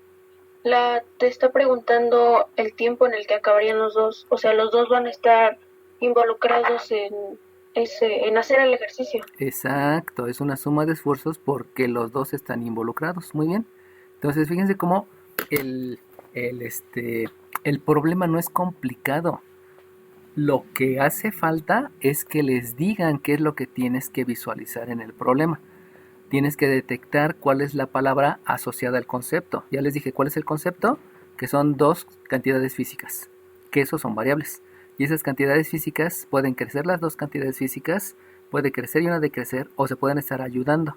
te está preguntando el tiempo en el que acabarían los dos. O sea, los dos van a estar involucrados en hacer el ejercicio. Exacto, es una suma de esfuerzos porque los dos están involucrados. Muy bien. Entonces, fíjense cómo el, el problema no es complicado. Lo que hace falta es que les digan qué es lo que tienes que visualizar en el problema. Tienes que detectar cuál es la palabra asociada al concepto. Ya les dije cuál es el concepto, que son dos cantidades físicas, que esos son variables. Y esas cantidades físicas pueden crecer, las dos cantidades físicas, puede crecer y una decrecer, o se pueden estar ayudando.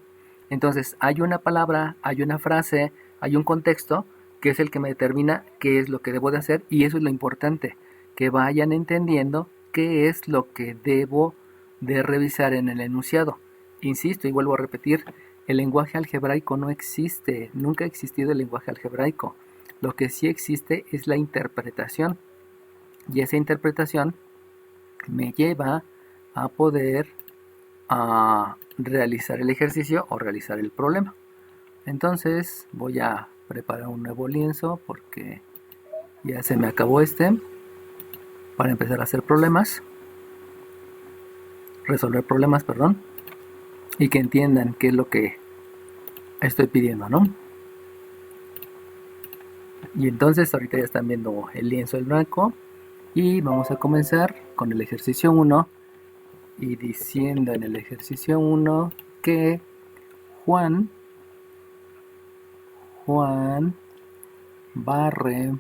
Entonces hay una palabra, hay una frase, hay un contexto, que es el que me determina qué es lo que debo de hacer, y eso es lo importante, que vayan entendiendo qué es lo que debo de revisar en el enunciado. Insisto y vuelvo a repetir, el lenguaje algebraico no existe, nunca ha existido el lenguaje algebraico. Lo que sí existe es la interpretación, y esa interpretación me lleva a poder realizar el ejercicio o realizar el problema. Entonces voy a preparar un nuevo lienzo porque ya se me acabó para empezar a hacer resolver problemas, perdón, y que entiendan qué es lo que estoy pidiendo, ¿no? Y entonces ahorita ya están viendo el lienzo en blanco y vamos a comenzar con el ejercicio 1 y diciendo en el ejercicio 1 que Juan barre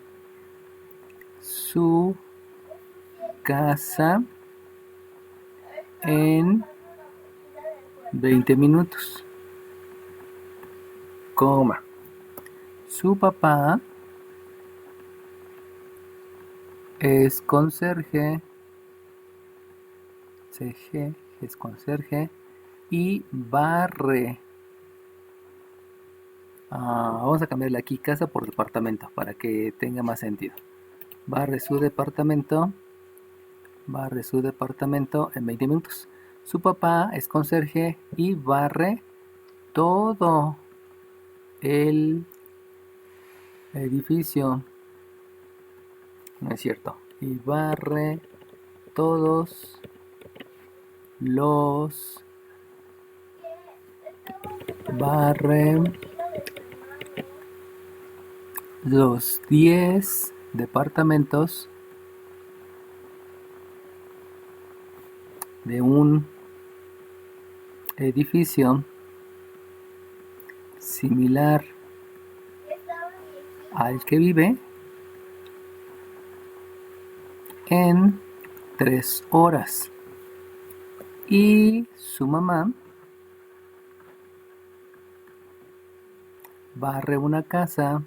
su casa en 20 minutos, coma. Su papá es conserje, CG es conserje y barre. Vamos a cambiarle aquí casa por departamento para que tenga más sentido. Barre su departamento en 20 minutos. Su papá es conserje y barre todo el edificio. No es cierto. Y barre todos los barre los 10 departamentos de un edificio similar al que vive en 3 horas. Y su mamá barre una casa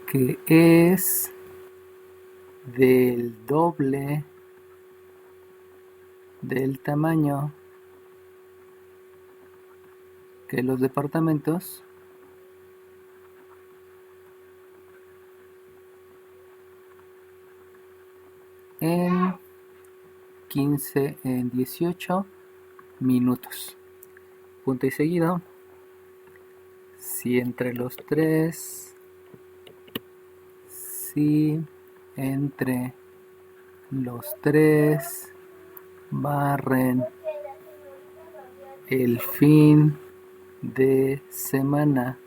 que es del doble del tamaño que los departamentos en 18 minutos. Punto y seguido. Si entre los tres barren el fin de semana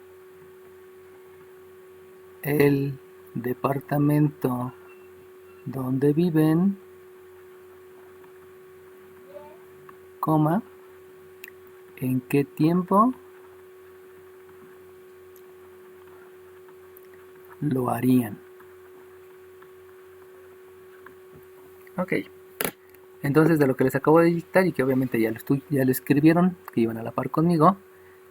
el departamento donde viven, coma, ¿en qué tiempo lo harían? Ok, entonces de lo que les acabo de dictar y que obviamente ya lo escribieron, que iban a la par conmigo,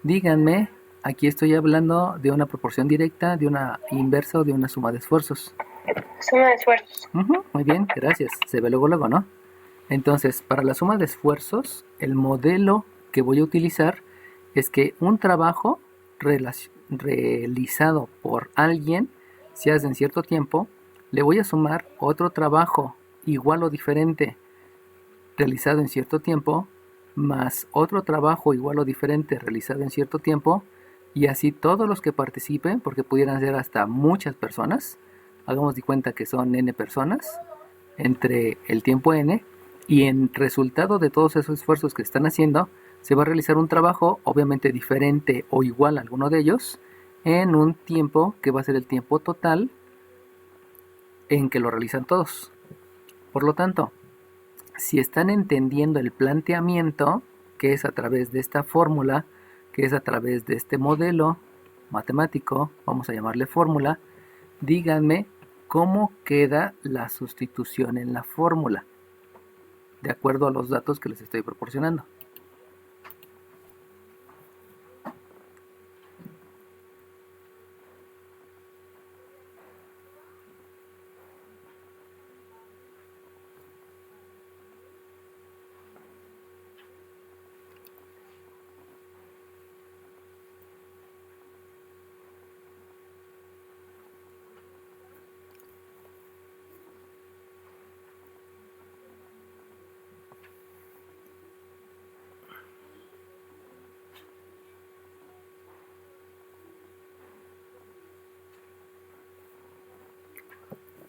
díganme Aquí estoy hablando de una proporción directa, de una inversa o de una suma de esfuerzos. Suma de esfuerzos. Muy bien, gracias. Se ve luego, luego, ¿no? Entonces, para la suma de esfuerzos, el modelo que voy a utilizar es que un trabajo realizado por alguien, se hace en cierto tiempo, le voy a sumar otro trabajo igual o diferente realizado en cierto tiempo, más otro trabajo igual o diferente realizado en cierto tiempo, y así todos los que participen, porque pudieran ser hasta muchas personas, hagamos de cuenta que son n personas, entre el tiempo n, y en resultado de todos esos esfuerzos que están haciendo, se va a realizar un trabajo obviamente diferente o igual a alguno de ellos, en un tiempo que va a ser el tiempo total en que lo realizan todos. Por lo tanto, si están entendiendo el planteamiento, que es a través de esta fórmula, que es a través de este modelo matemático, vamos a llamarle fórmula, díganme cómo queda la sustitución en la fórmula, de acuerdo a los datos que les estoy proporcionando.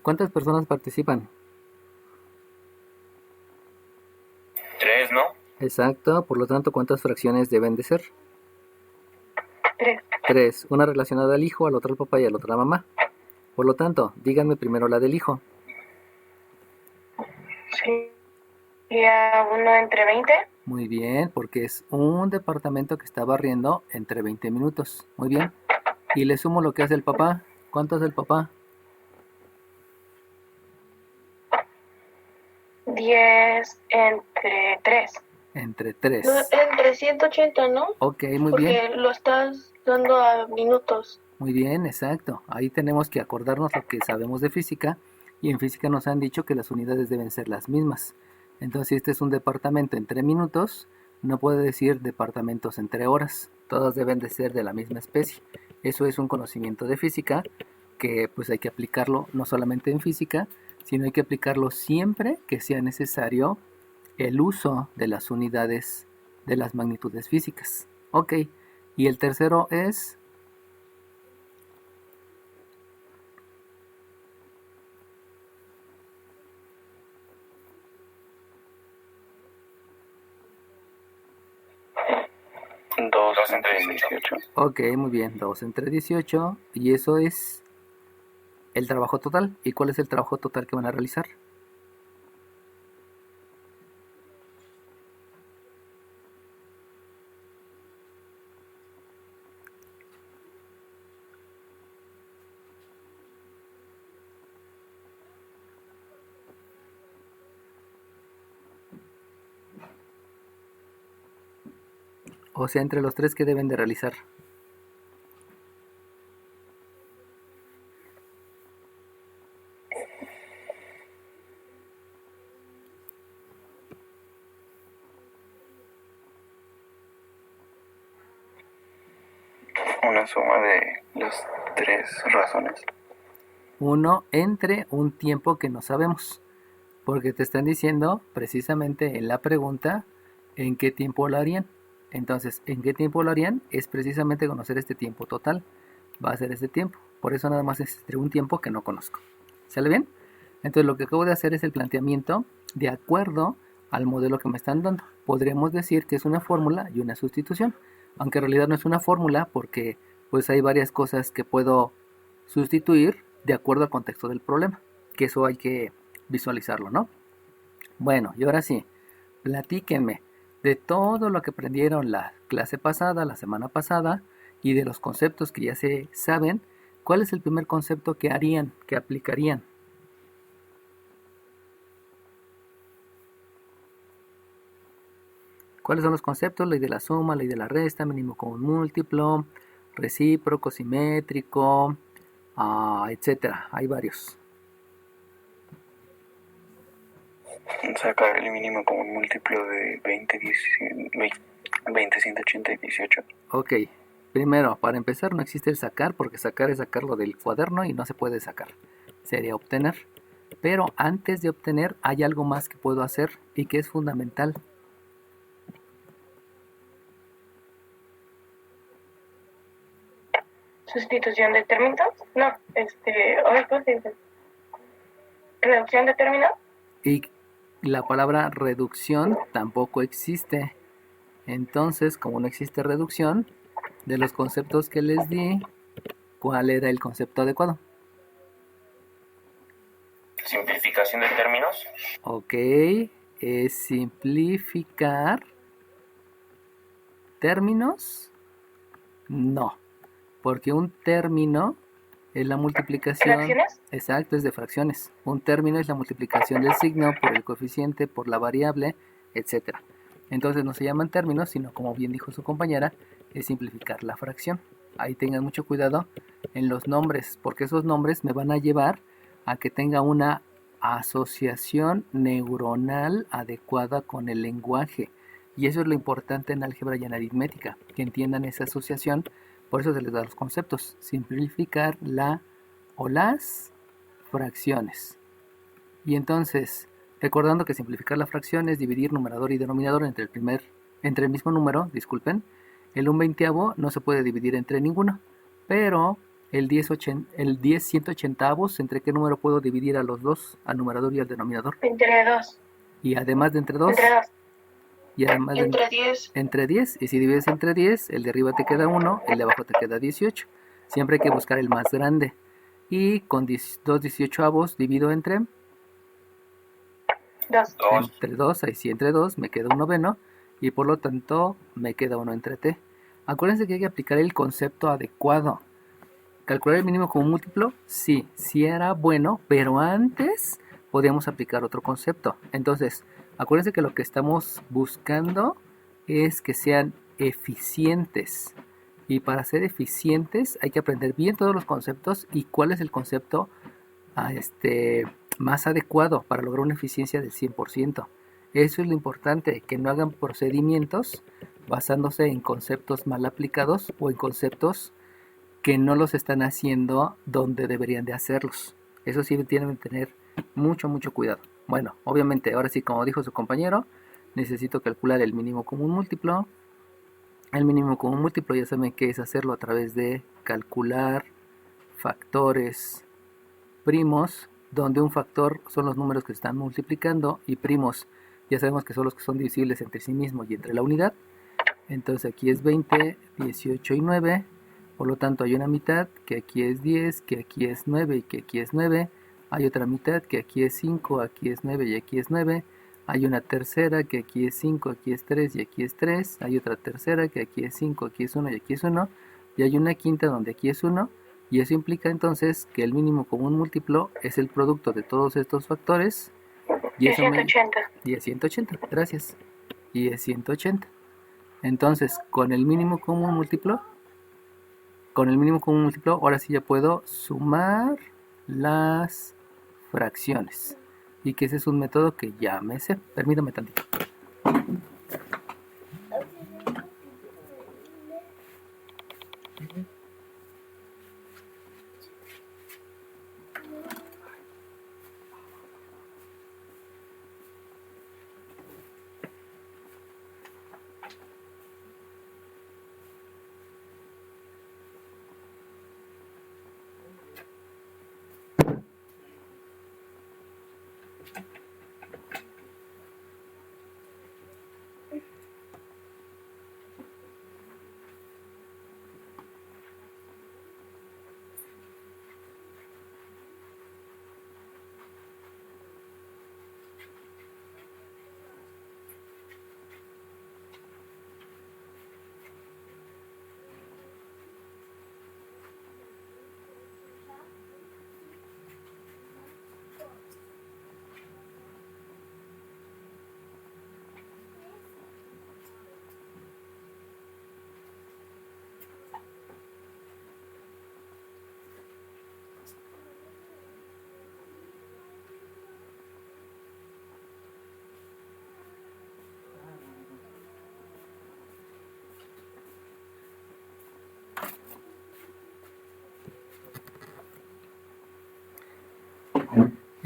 ¿Cuántas personas participan? 3, ¿no? Exacto, por lo tanto, ¿cuántas fracciones deben de ser? 3. 3, una relacionada al hijo, al otro al papá y al otro a la mamá. Por lo tanto, díganme primero la del hijo. Sería 1 entre 20. Muy bien, porque es un departamento que está barriendo entre 20 minutos. Muy bien. Y le sumo lo que hace el papá. ¿Cuánto hace el papá? 10 entre 3. Entre 3. No, entre 180, ¿no? Ok, muy Porque bien. lo estás dando a minutos. Muy bien, exacto. Ahí tenemos que acordarnos lo que sabemos de física. Y en física nos han dicho que las unidades deben ser las mismas. Entonces, si este es un departamento entre minutos, no puede decir departamentos entre horas. Todas deben de ser de la misma especie. Eso es un conocimiento de física que pues hay que aplicarlo no solamente en física, sino hay que aplicarlo siempre que sea necesario el uso de las unidades de las magnitudes físicas. Ok, y el tercero es... Dos entre 18. Ok, muy bien, 2 entre 18, y eso es el trabajo total. ¿Y cuál es el trabajo total que van a realizar? O sea, entre los tres que deben de realizar. Una suma de las tres razones. Uno entre un tiempo que no sabemos. Porque te están diciendo precisamente en la pregunta en qué tiempo lo harían. Entonces, ¿en qué tiempo lo harían? Es precisamente conocer este tiempo total. Va a ser este tiempo. Por eso nada más es entre un tiempo que no conozco. ¿Sale bien? Entonces lo que acabo de hacer es el planteamiento de acuerdo al modelo que me están dando. Podríamos decir que es una fórmula y una sustitución. Aunque en realidad no es una fórmula porque pues hay varias cosas que puedo sustituir de acuerdo al contexto del problema. Que eso hay que visualizarlo, ¿no? Bueno, y ahora sí, platíquenme de todo lo que aprendieron la clase pasada, la semana pasada, y de los conceptos que ya se saben. ¿Cuál es el primer concepto que harían, que aplicarían? ¿Cuáles son los conceptos? Ley de la suma, ley de la resta, mínimo común múltiplo, recíproco, simétrico, etcétera. Hay varios. Sacar el mínimo común múltiplo de 20, 180 y 18. Ok, primero, para empezar no existe el sacar, porque sacar es sacarlo del cuaderno y no se puede sacar. Sería obtener. Pero antes de obtener hay algo más que puedo hacer y que es fundamental. Sustitución de términos. No, reducción de términos. Y la palabra reducción tampoco existe. Entonces, como no existe reducción, de los conceptos que les di, ¿cuál era el concepto adecuado? Simplificación de términos. Ok, es simplificar términos. No, porque un término es la multiplicación. ¿Fracciones? Exacto, es de fracciones. Un término es la multiplicación del signo por el coeficiente, por la variable, etcétera. Entonces no se llaman términos, sino como bien dijo su compañera, es simplificar la fracción. Ahí tengan mucho cuidado en los nombres, porque esos nombres me van a llevar a que tenga una asociación neuronal adecuada con el lenguaje. Y eso es lo importante en álgebra y en aritmética, que entiendan esa asociación. Por eso se les da los conceptos. Simplificar la o las fracciones. Y entonces, recordando que simplificar la fracción es dividir numerador y denominador entre el mismo número, disculpen. El 1/20 no se puede dividir entre ninguno, pero el 10 180avos, ¿entre qué número puedo dividir a los dos, al numerador y al denominador? Entre 2. Y además de entre 2, Entre 2. y además Entre 10. Entre 10, y si divides entre 10, el de arriba te queda 1, el de abajo te queda 18. Siempre hay que buscar el más grande. Y con 2 18avos divido entre 2. Entre 2, ahí sí entre 2 me queda un noveno, y por lo tanto me queda 1 entre t. Acuérdense que hay que aplicar el concepto adecuado. ¿Calcular el mínimo común múltiplo? Sí, sí era bueno, pero antes podíamos aplicar otro concepto. Entonces, acuérdense que lo que estamos buscando es que sean eficientes. Y para ser eficientes hay que aprender bien todos los conceptos y cuál es el concepto más adecuado para lograr una eficiencia del 100%. Eso es lo importante, que no hagan procedimientos basándose en conceptos mal aplicados o en conceptos que no los están haciendo donde deberían de hacerlos. Eso sí tienen que tener mucho cuidado. Bueno, obviamente, ahora sí, como dijo su compañero, necesito calcular el mínimo común múltiplo. El mínimo común múltiplo ya saben que es hacerlo a través de calcular factores primos, donde un factor son los números que se están multiplicando y primos ya sabemos que son los que son divisibles entre sí mismos y entre la unidad. Entonces aquí es 20, 18 y 9. Por lo tanto hay una mitad que aquí es 10, que aquí es 9 y que aquí es 9. Hay otra mitad que aquí es 5, aquí es 9 y aquí es 9. Hay una tercera que aquí es 5, aquí es 3 y aquí es 3. Hay otra tercera que aquí es 5, aquí es 1 y aquí es 1. Y hay una quinta donde aquí es 1. Y eso implica entonces que el mínimo común múltiplo es el producto de todos estos factores. Y es 180. Y es 180, gracias. Y es 180. Entonces, con el mínimo común múltiplo, ahora sí ya puedo sumar las fracciones. Y que ese es un método que ya me sé. Permítame tantito.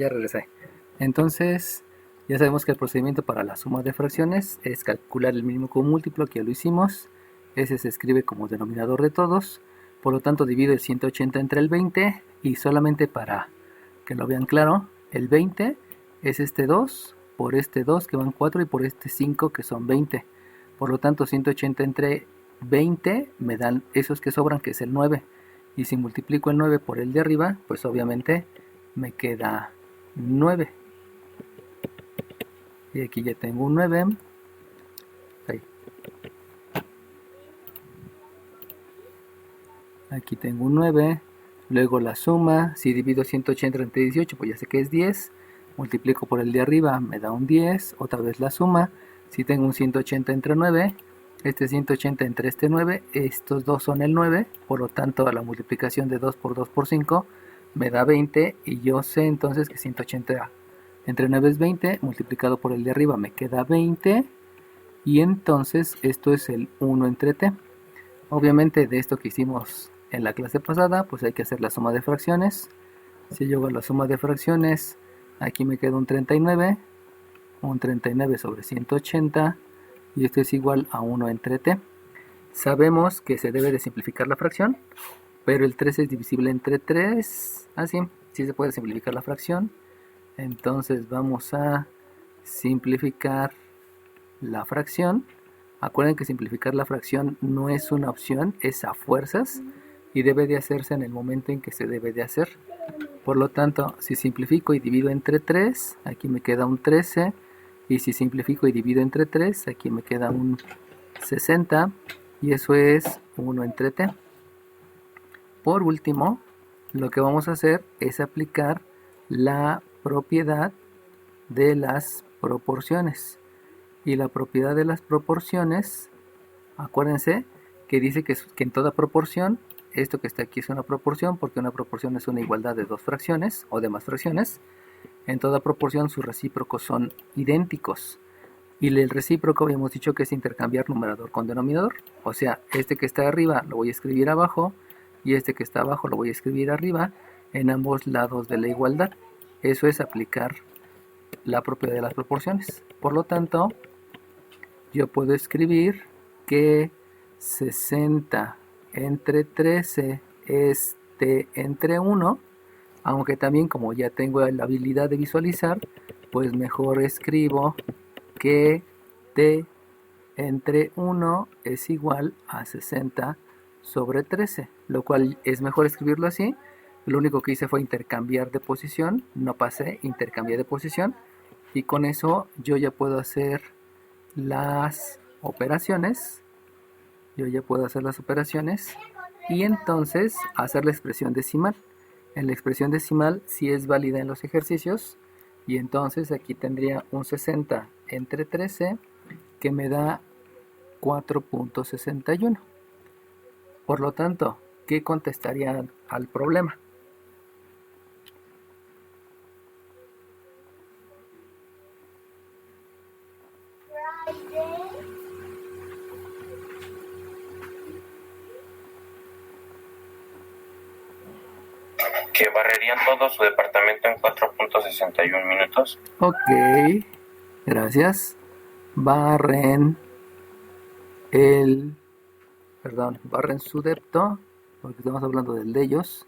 Ya regresé. Entonces, ya sabemos que el procedimiento para la suma de fracciones es calcular el mínimo común múltiplo, que ya lo hicimos. Ese se escribe como denominador de todos. Por lo tanto, divido el 180 entre el 20 y solamente para que lo vean claro, el 20 es este 2 por este 2 que van 4 y por este 5 que son 20. Por lo tanto, 180 entre 20 me dan esos que sobran, que es el 9. Y si multiplico el 9 por el de arriba, pues obviamente me queda 9. Y aquí ya tengo un 9. Ahí. Aquí tengo un 9. Luego la suma, si divido 180 entre 18, pues ya sé que es 10. Multiplico por el de arriba, me da un 10. Otra vez la suma. Si tengo un 180 entre 9, este 180 entre este 9, estos dos son el 9. Por lo tanto, la multiplicación de 2 por 2 por 5 me da 20. Y yo sé entonces que 180 entre 9 es 20. Multiplicado por el de arriba me queda 20. Y entonces esto es el 1 entre t. Obviamente de esto que hicimos en la clase pasada, pues hay que hacer la suma de fracciones. Si yo hago la suma de fracciones, aquí me queda un 39 sobre 180, y esto es igual a 1 entre t. Sabemos que se debe de simplificar la fracción, pero el 3 es divisible entre 3. Así, sí se puede simplificar la fracción. Entonces vamos a simplificar la fracción. Acuerden que simplificar la fracción no es una opción, es a fuerzas, y debe de hacerse en el momento en que se debe de hacer. Por lo tanto, si simplifico y divido entre 3, aquí me queda un 13. Y si simplifico y divido entre 3, aquí me queda un 60. Y eso es 1 entre t. Por último, lo que vamos a hacer es aplicar la propiedad de las proporciones. Y la propiedad de las proporciones, acuérdense que dice que en toda proporción, esto que está aquí es una proporción, porque una proporción es una igualdad de dos fracciones o de más fracciones. En toda proporción sus recíprocos son idénticos. Y el recíproco habíamos dicho que es intercambiar numerador con denominador. O sea, este que está arriba lo voy a escribir abajo y este que está abajo lo voy a escribir arriba en ambos lados de la igualdad. Eso es aplicar la propiedad de las proporciones. Por lo tanto, yo puedo escribir que 60 entre 13 es t entre 1, aunque también como ya tengo la habilidad de visualizar, pues mejor escribo que t entre 1 es igual a 60 sobre 13, lo cual es mejor escribirlo así. Lo único que hice fue intercambiar de posición, no pasé, intercambié de posición, y con eso yo ya puedo hacer las operaciones. Y entonces hacer la expresión decimal. En la expresión decimal sí es válida en los ejercicios, y entonces aquí tendría un 60 entre 13 que me da 4.61. Por lo tanto, ¿qué contestaría al problema? Que barrerían todo su departamento en 4.61 minutos. Ok, gracias. Barren su depto, porque estamos hablando del de ellos,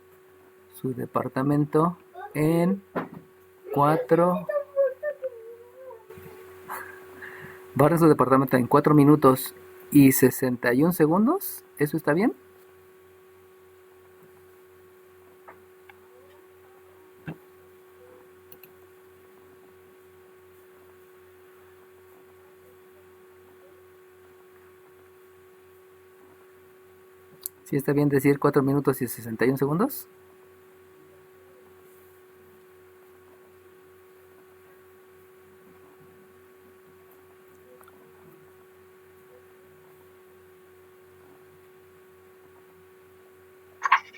su departamento en 4. Barren su departamento en 4 minutos y 61 segundos. ¿Eso está bien? ¿Sí está bien decir 4 minutos y 61 segundos?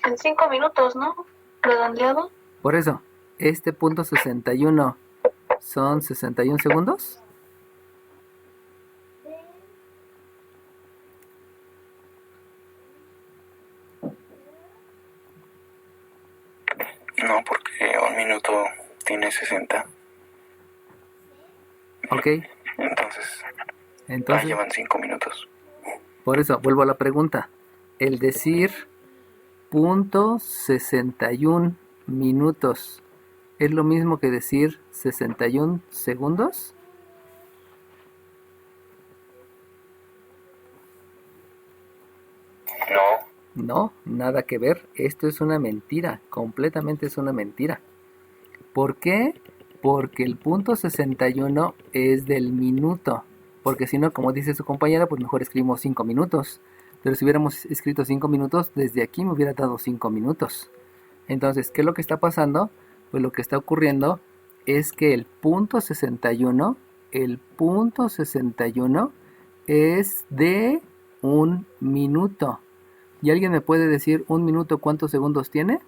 En 5 minutos, ¿no? Redondeado. Por eso, este punto 61 son 61 segundos. No, porque un minuto tiene 60. Ok, Entonces llevan 5 minutos. por eso, vuelvo a la pregunta. El decir .61 minutos es lo mismo que decir 61 segundos. No. No, nada que ver. Esto es una mentira. Completamente es una mentira. ¿Por qué? Porque el .61 es del minuto. Porque si no, como dice su compañera, pues mejor escribimos 5 minutos. Pero si hubiéramos escrito 5 minutos, desde aquí me hubiera dado 5 minutos. Entonces, ¿qué es lo que está pasando? Pues lo que está ocurriendo es que el .61 es de un minuto. ¿Y alguien me puede decir un minuto cuántos segundos tiene?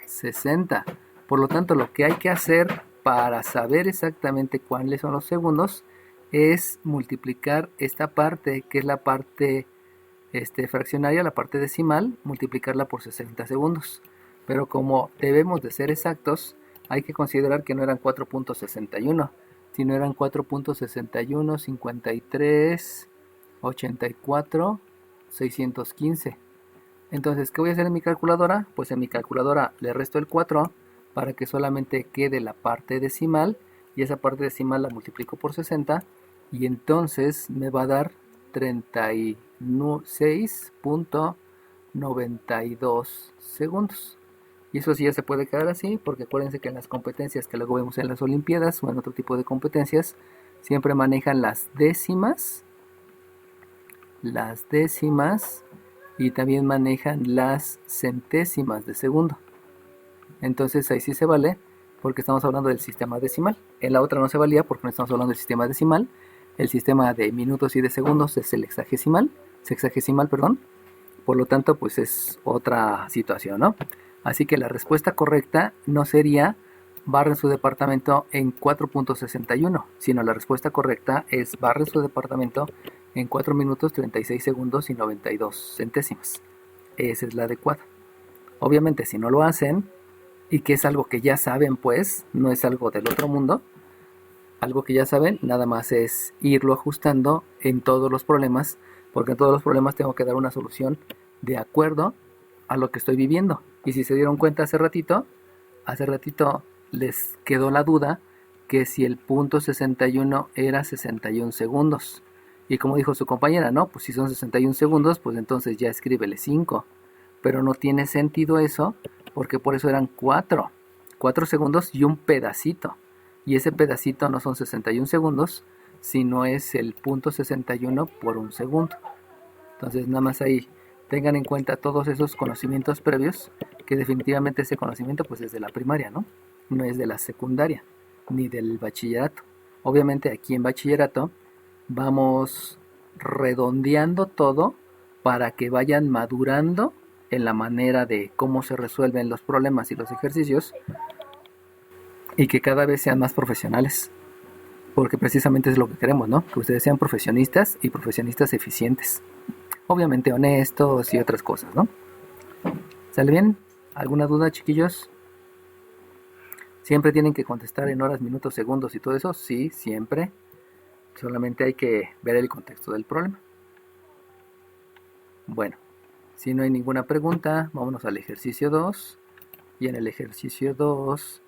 60. Por lo tanto, lo que hay que hacer para saber exactamente cuáles son los segundos es multiplicar esta parte, que es la parte fraccionaria, la parte decimal, multiplicarla por 60 segundos. Pero como debemos de ser exactos, hay que considerar que no eran 4.61, sino eran 4.61, 53, 84, 615. Entonces, ¿qué voy a hacer en mi calculadora? Pues en mi calculadora le resto el 4 para que solamente quede la parte decimal, y esa parte decimal la multiplico por 60 y entonces me va a dar 36.92 segundos. Y eso sí ya se puede quedar así, porque acuérdense que en las competencias que luego vemos en las Olimpiadas o en otro tipo de competencias, siempre manejan las décimas y también manejan las centésimas de segundo. Entonces ahí sí se vale, porque estamos hablando del sistema decimal. En la otra no se valía porque no estamos hablando del sistema decimal. El sistema de minutos y de segundos es el sexagesimal, perdón. Por lo tanto, pues es otra situación, ¿no? Así que la respuesta correcta no sería barren su departamento en 4.61, sino la respuesta correcta es barren su departamento en 4 minutos 36 segundos y 92 centésimas. Esa es la adecuada. Obviamente, si no lo hacen, y que es algo que ya saben, pues, no es algo del otro mundo, algo que ya saben, nada más es irlo ajustando en todos los problemas, porque en todos los problemas tengo que dar una solución de acuerdo a lo que estoy viviendo. Y si se dieron cuenta hace ratito les quedó la duda que si el .61 era 61 segundos. Y como dijo su compañera, no, pues si son 61 segundos, pues entonces ya escríbele 5. Pero no tiene sentido eso, porque por eso eran 4 segundos y un pedacito. Y ese pedacito no son 61 segundos, sino es el .61 por un segundo. Entonces nada más ahí tengan en cuenta todos esos conocimientos previos, que definitivamente ese conocimiento pues es de la primaria, ¿no? No es de la secundaria, ni del bachillerato. Obviamente aquí en bachillerato vamos redondeando todo para que vayan madurando en la manera de cómo se resuelven los problemas y los ejercicios, y que cada vez sean más profesionales, porque precisamente es lo que queremos, ¿no? Que ustedes sean profesionistas y profesionistas eficientes, obviamente honestos y otras cosas, ¿no? ¿Sale bien? ¿Alguna duda, chiquillos? ¿Siempre tienen que contestar en horas, minutos, segundos y todo eso? Sí, siempre. Solamente hay que ver el contexto del problema. Bueno, si no hay ninguna pregunta, vámonos al ejercicio 2. Y en el ejercicio 2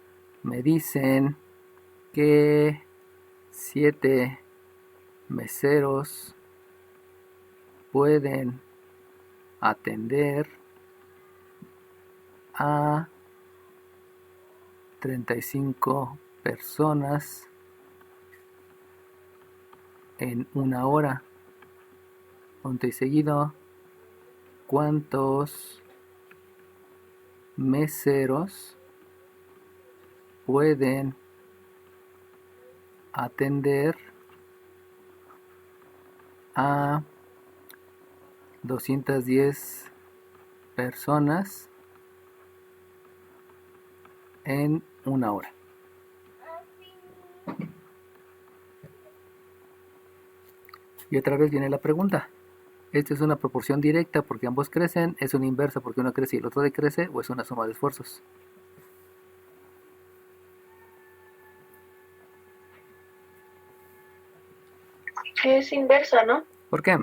me dicen que 7 meseros pueden atender a 35 personas en una hora. Punto y seguido, ¿cuántos meseros pueden atender a 210 personas en una hora? Y otra vez viene la pregunta. ¿Esta es una proporción directa porque ambos crecen? ¿Es una inversa porque uno crece y el otro decrece? ¿O es una suma de esfuerzos? Es inversa, ¿no? ¿Por qué?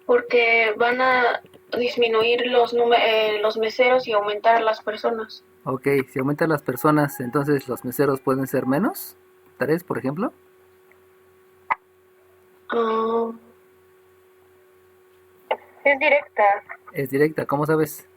Porque van a disminuir los meseros y aumentar las personas. Ok, si aumentan las personas, entonces los meseros pueden ser menos. 3, por ejemplo. Ah, Es directa, Es directa, ¿cómo sabes?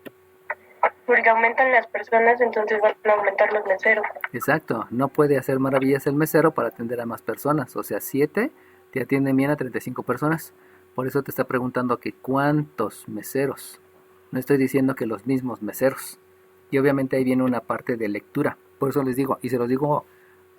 porque aumentan las personas, entonces van a aumentar los meseros. Exacto, no puede hacer maravillas el mesero para atender a más personas. O sea, 7 te atienden bien a 35 personas. Por eso te está preguntando que cuántos meseros. No estoy diciendo que los mismos meseros. Y obviamente ahí viene una parte de lectura. Por eso les digo, y se los digo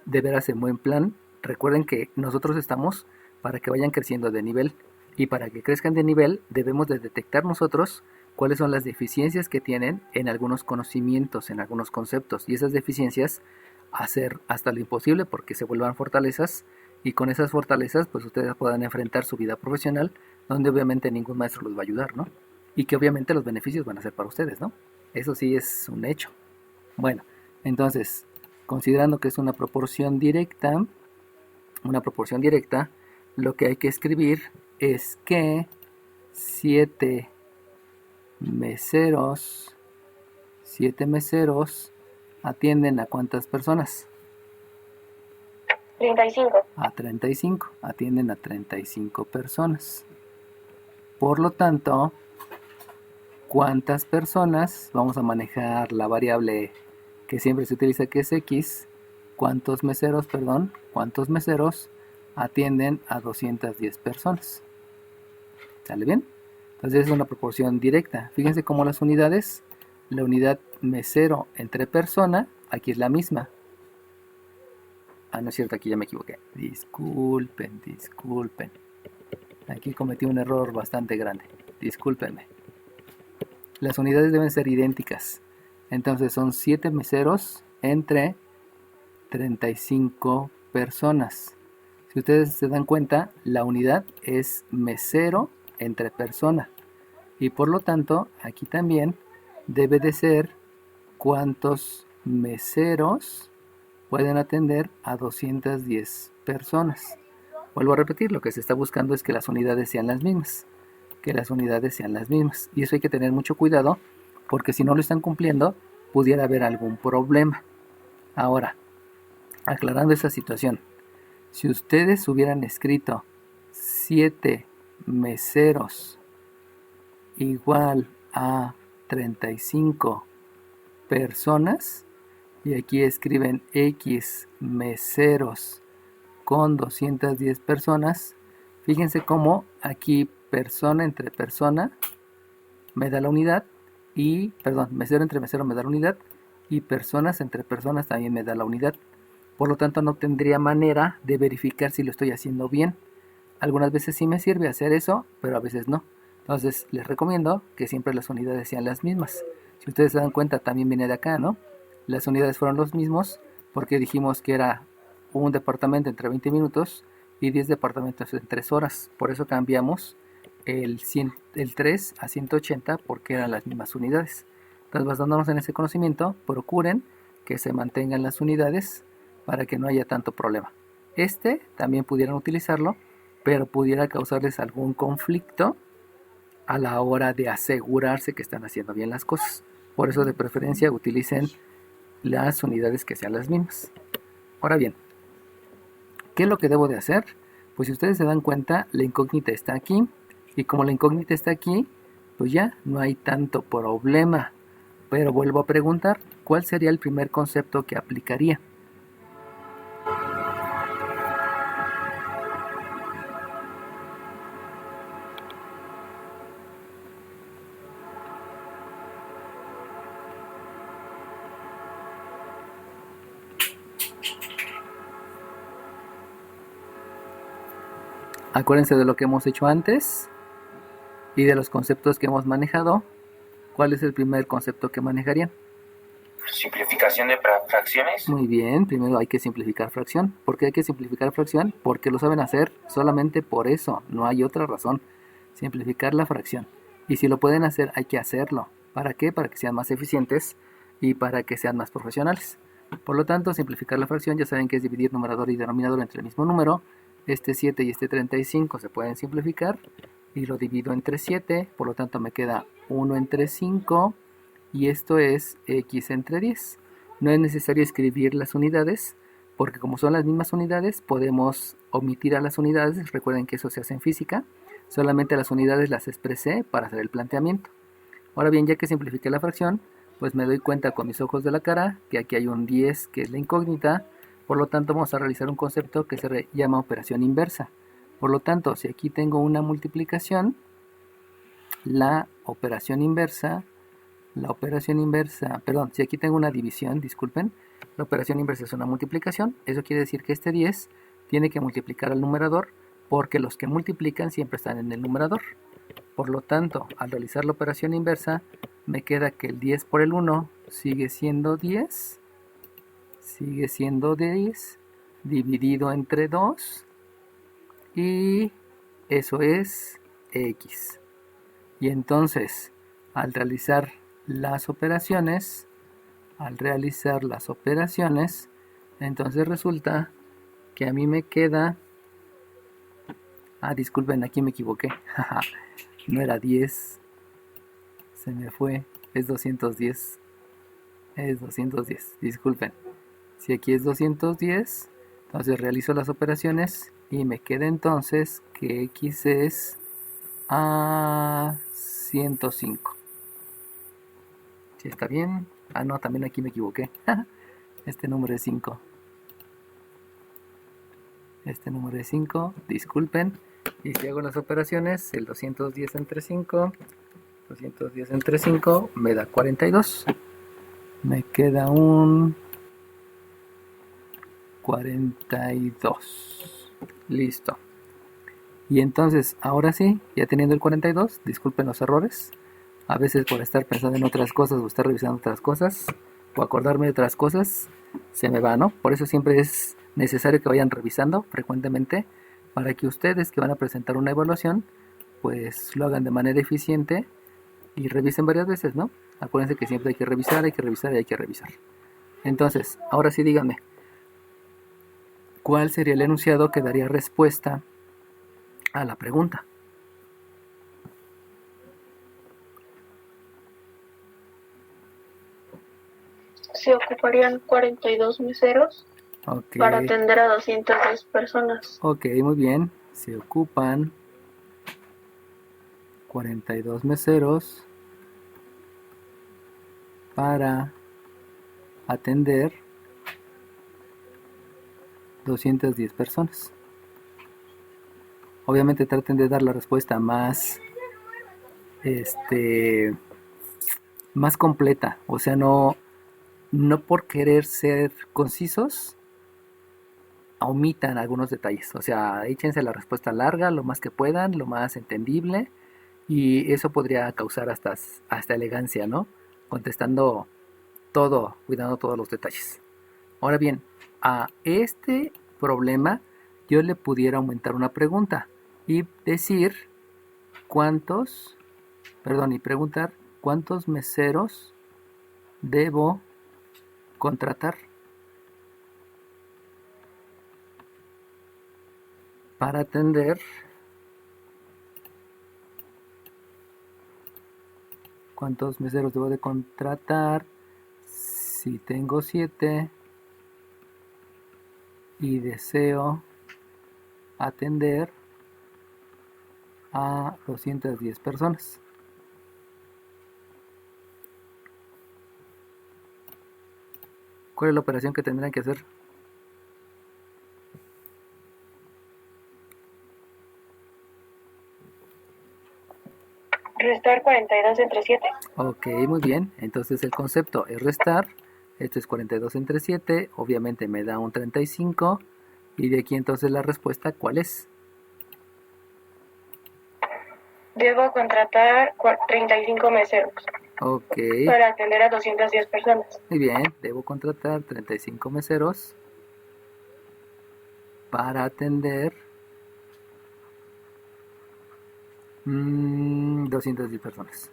de veras en buen plan, recuerden que nosotros estamos para que vayan creciendo de nivel. Y para que crezcan de nivel debemos de detectar nosotros cuáles son las deficiencias que tienen en algunos conocimientos, en algunos conceptos. Y esas deficiencias hacer hasta lo imposible porque se vuelvan fortalezas. Y con esas fortalezas pues ustedes puedan enfrentar su vida profesional, donde obviamente ningún maestro los va a ayudar, ¿no? Y que obviamente los beneficios van a ser para ustedes, ¿no? Eso sí es un hecho. Bueno, entonces, considerando que es una proporción directa, lo que hay que escribir es que 7 meseros atienden a ¿cuántas personas? 35. A 35, atienden a 35 personas. Por lo tanto, ¿cuántas personas? Vamos a manejar la variable que siempre se utiliza, que es X. ¿Cuántos meseros atienden a 210 personas? ¿Sale bien? Entonces es una proporción directa. Fíjense cómo las unidades, la unidad mesero entre persona, aquí es la misma. Ah, no es cierto, aquí ya me equivoqué. Disculpen. Aquí cometí un error bastante grande. Discúlpenme. Las unidades deben ser idénticas. Entonces son 7 meseros entre 35 personas. Si ustedes se dan cuenta, la unidad es mesero entre persona. Y por lo tanto, aquí también debe de ser cuántos meseros pueden atender a 210 personas. Vuelvo a repetir, lo que se está buscando es que las unidades sean las mismas. Y eso hay que tener mucho cuidado, porque si no lo están cumpliendo, pudiera haber algún problema. Ahora, aclarando esa situación, si ustedes hubieran escrito 7 meseros igual a 35 personas, y aquí escriben X meseros con 210 personas, fíjense cómo aquí persona entre persona me da la unidad, y, perdón, mesero entre mesero me da la unidad, y personas entre personas también me da la unidad. Por lo tanto, no tendría manera de verificar si lo estoy haciendo bien. Algunas veces sí me sirve hacer eso, pero a veces no. Entonces, les recomiendo que siempre las unidades sean las mismas. Si ustedes se dan cuenta, también viene de acá, ¿no? Las unidades fueron los mismos porque dijimos que era un departamento entre 20 minutos y 10 departamentos en 3 horas. Por eso cambiamos el 3 a 180 porque eran las mismas unidades. Entonces, basándonos en ese conocimiento, procuren que se mantengan las unidades para que no haya tanto problema. También pudieran utilizarlo, pero pudiera causarles algún conflicto a la hora de asegurarse que están haciendo bien las cosas. Por eso, de preferencia, utilicen las unidades que sean las mismas. Ahora bien, ¿qué es lo que debo de hacer? Pues si ustedes se dan cuenta, la incógnita está aquí, y como la incógnita está aquí, pues ya no hay tanto problema. Pero vuelvo a preguntar, ¿cuál sería el primer concepto que aplicaría? Acuérdense de lo que hemos hecho antes y de los conceptos que hemos manejado. ¿Cuál es el primer concepto que manejarían? Simplificación de fracciones. Muy bien, primero hay que simplificar fracción. ¿Por qué hay que simplificar fracción? Porque lo saben hacer, solamente por eso, no hay otra razón. Simplificar la fracción. Y si lo pueden hacer, hay que hacerlo. ¿Para qué? Para que sean más eficientes y para que sean más profesionales. Por lo tanto, simplificar la fracción, ya saben que es dividir numerador y denominador entre el mismo número. Este 7 y este 35 se pueden simplificar y lo divido entre 7, por lo tanto me queda 1 entre 5 y esto es x entre 10. No es necesario escribir las unidades porque como son las mismas unidades podemos omitir a las unidades. Recuerden que eso se hace en física, solamente las unidades las expresé para hacer el planteamiento. Ahora bien, ya que simplifiqué la fracción, pues me doy cuenta con mis ojos de la cara que aquí hay un 10 que es la incógnita. Por lo tanto vamos a realizar un concepto que se llama operación inversa. Por lo tanto, si aquí tengo una multiplicación, la operación inversa, si aquí tengo una división, disculpen, la operación inversa es una multiplicación. Eso quiere decir que este 10 tiene que multiplicar al numerador porque los que multiplican siempre están en el numerador. Por lo tanto, al realizar la operación inversa, me queda que el 10 por el 1 sigue siendo 10 dividido entre 2 y eso es x. Y entonces al realizar las operaciones, entonces resulta que a mí me queda, disculpen, aquí me equivoqué, no era 10, se me fue, es 210, disculpen. Si aquí es 210, entonces realizo las operaciones y me queda entonces que x es a 105. ¿Sí está bien? No, también aquí me equivoqué. Este número es 5. Disculpen. Y si hago las operaciones, el 210 entre 5 me da 42. Me queda un 42. Listo. Y entonces, ahora sí, ya teniendo el 42, disculpen los errores. A veces por estar pensando en otras cosas o estar revisando otras cosas o acordarme de otras cosas, se me va, ¿no? Por eso siempre es necesario que vayan revisando frecuentemente para que ustedes que van a presentar una evaluación, pues lo hagan de manera eficiente y revisen varias veces, ¿no? Acuérdense que siempre hay que revisar. Entonces, ahora sí díganme, ¿cuál sería el enunciado que daría respuesta a la pregunta? Se ocuparían 42 meseros para atender a 210 personas. Ok, muy bien. Se ocupan 42 meseros para atender 210 personas. Obviamente traten de dar la respuesta más más completa, o sea, no por querer ser concisos omitan algunos detalles, o sea, échense la respuesta larga lo más que puedan, lo más entendible, y eso podría causar hasta elegancia, ¿no? Contestando todo, cuidando todos los detalles. Ahora bien, a este problema yo le pudiera aumentar una pregunta y decir preguntar cuántos meseros debo contratar para atender cuántos meseros debo de contratar si tengo 7 y deseo atender a 210 personas. ¿Cuál es la operación que tendrán que hacer? Restar 42 entre 7. Ok, muy bien. Entonces el concepto es restar. Esto es 42 entre 7. Obviamente me da un 35. Y de aquí entonces la respuesta, ¿cuál es? Debo contratar 35 meseros. Ok. Para atender a 210 personas. Muy bien, debo contratar 35 meseros para atender 210 personas.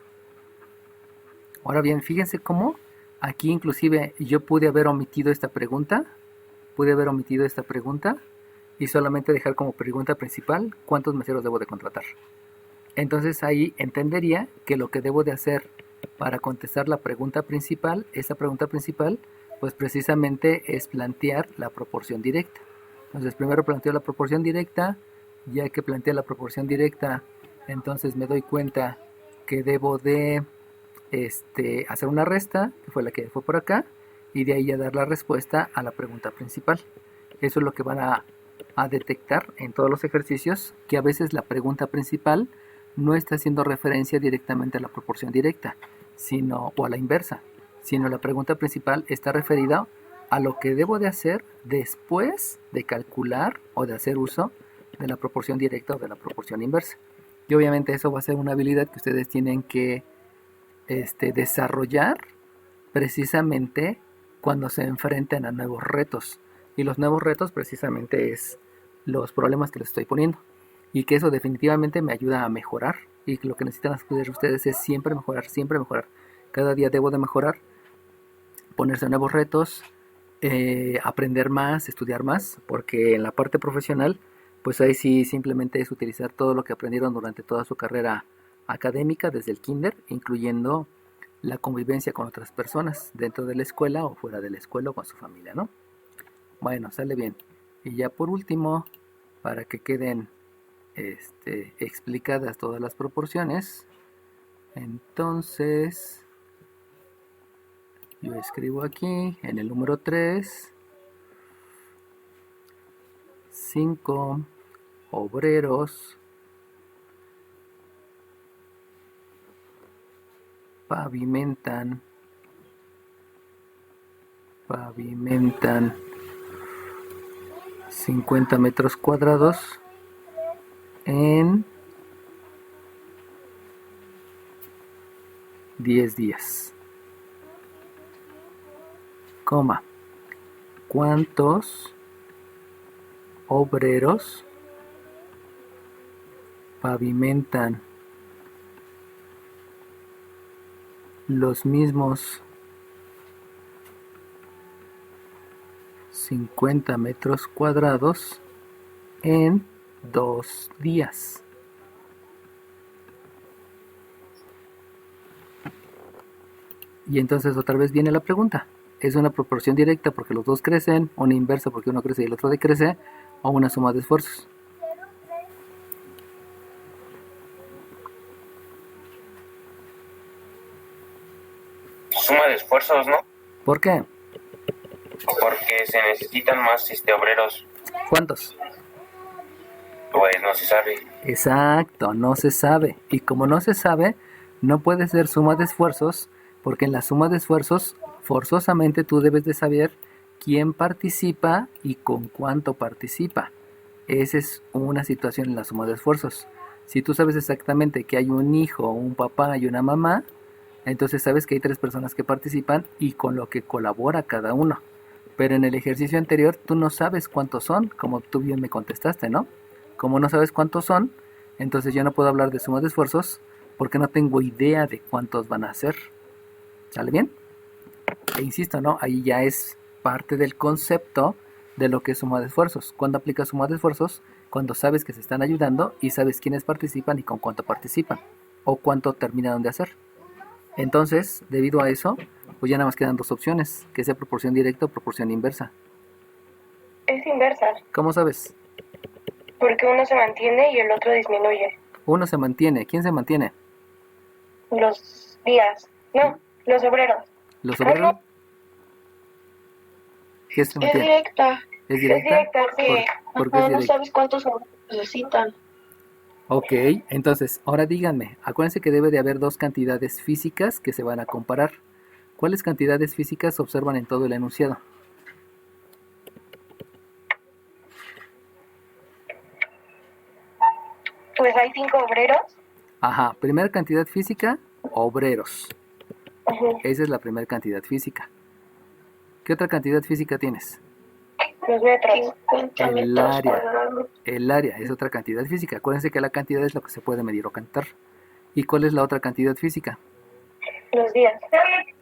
Ahora bien, fíjense cómo aquí inclusive yo pude haber omitido esta pregunta y solamente dejar como pregunta principal cuántos meseros debo de contratar. Entonces ahí entendería que lo que debo de hacer para contestar la pregunta principal, esa pregunta principal, pues precisamente es plantear la proporción directa. Entonces primero planteo la proporción directa, ya que planteé la proporción directa, entonces me doy cuenta que debo de hacer una resta, que fue la que fue por acá, y de ahí ya dar la respuesta a la pregunta principal. Eso es lo que van a detectar en todos los ejercicios, que a veces la pregunta principal no está haciendo referencia directamente a la proporción directa, sino, o a la inversa, sino la pregunta principal está referida a lo que debo de hacer después de calcular o de hacer uso de la proporción directa o de la proporción inversa. Y obviamente eso va a ser una habilidad que ustedes tienen que desarrollar precisamente cuando se enfrenten a nuevos retos. Y los nuevos retos precisamente es los problemas que les estoy poniendo. Y que eso definitivamente me ayuda a mejorar. Y que lo que necesitan hacer ustedes es siempre mejorar, siempre mejorar. Cada día debo de mejorar, ponerse nuevos retos, aprender más, estudiar más. Porque en la parte profesional, pues ahí sí simplemente es utilizar todo lo que aprendieron durante toda su carrera académica, desde el kinder, incluyendo la convivencia con otras personas dentro de la escuela o fuera de la escuela o con su familia, ¿no? Bueno, sale bien. Y ya por último, para que queden explicadas todas las proporciones, entonces yo escribo aquí en el número 3, 5 obreros pavimentan 50 metros cuadrados en 10 días. Coma. ¿Cuántos obreros pavimentan los mismos 50 metros cuadrados en 2 días? Y entonces otra vez viene la pregunta. ¿Es una proporción directa porque los dos crecen, una inversa porque uno crece y el otro decrece, o una suma de esfuerzos? Suma de esfuerzos, ¿no? ¿Por qué? Porque se necesitan más obreros. ¿Cuántos? Pues no se sabe. Exacto, no se sabe. Y como no se sabe, no puede ser suma de esfuerzos, porque en la suma de esfuerzos forzosamente tú debes de saber quién participa y con cuánto participa. Esa es una situación en la suma de esfuerzos. Si tú sabes exactamente que hay un hijo, un papá y una mamá, entonces sabes que hay 3 personas que participan y con lo que colabora cada uno. Pero en el ejercicio anterior tú no sabes cuántos son, como tú bien me contestaste, ¿no? Como no sabes cuántos son, entonces yo no puedo hablar de suma de esfuerzos porque no tengo idea de cuántos van a ser. ¿Sale bien? E insisto, ¿no? Ahí ya es parte del concepto de lo que es suma de esfuerzos. ¿Cuándo aplicas suma de esfuerzos? Cuando sabes que se están ayudando y sabes quiénes participan y con cuánto participan, o cuánto terminaron de hacer. Entonces, debido a eso, pues ya nada más quedan 2 opciones, que sea proporción directa o proporción inversa. Es inversa, ¿Cómo sabes? porque uno se mantiene y el otro disminuye. Uno se mantiene. ¿Quién se mantiene? Los días. No, los obreros. ¿Los obreros? ¿Qué se Es mantiene? directa, ¿Es directa? Es directa, porque ¿Por qué es no directa? sabes cuántos necesitan. Ok, entonces, ahora díganme, acuérdense que debe de haber 2 cantidades físicas que se van a comparar. ¿Cuáles cantidades físicas se observan en todo el enunciado? Pues hay 5 obreros. Ajá, primera cantidad física, obreros. Ujú. Esa es la primera cantidad física. ¿Qué otra cantidad física tienes? Los metros. 50 El metros área. cuadrados. El área es otra cantidad física. Acuérdense que la cantidad es lo que se puede medir o cantar. ¿Y cuál es la otra cantidad física? Los días.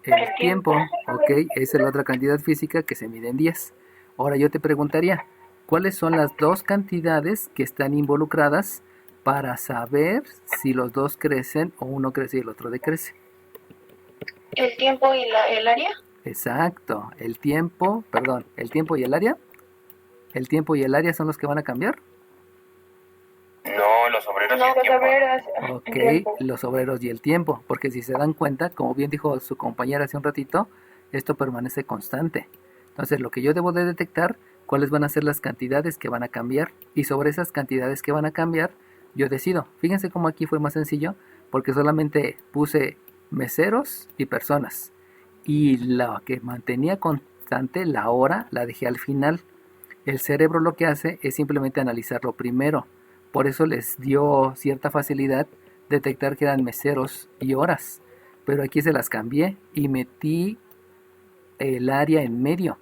El tiempo, ok, esa es la otra cantidad física que se mide en días. Ahora yo te preguntaría, ¿Cuáles son las dos cantidades que están involucradas para saber si los dos crecen o uno crece y el otro decrece? El tiempo y el área. Exacto, el tiempo y el área. ¿El tiempo y el área son los que van a cambiar? No, los obreros y No, el los tiempo. obreros. Ok, el tiempo. los obreros y el tiempo, porque si se dan cuenta, como bien dijo su compañera hace un ratito, esto permanece constante. Entonces, lo que yo debo de detectar, cuáles van a ser las cantidades que van a cambiar, y sobre esas cantidades que van a cambiar, yo decido. Fíjense cómo aquí fue más sencillo, porque solamente puse meseros y personas, y la que mantenía constante, la hora, la dejé al final. El cerebro lo que hace es simplemente analizarlo primero. Por eso les dio cierta facilidad detectar que eran meseros y horas. Pero aquí se las cambié y metí el área en medio.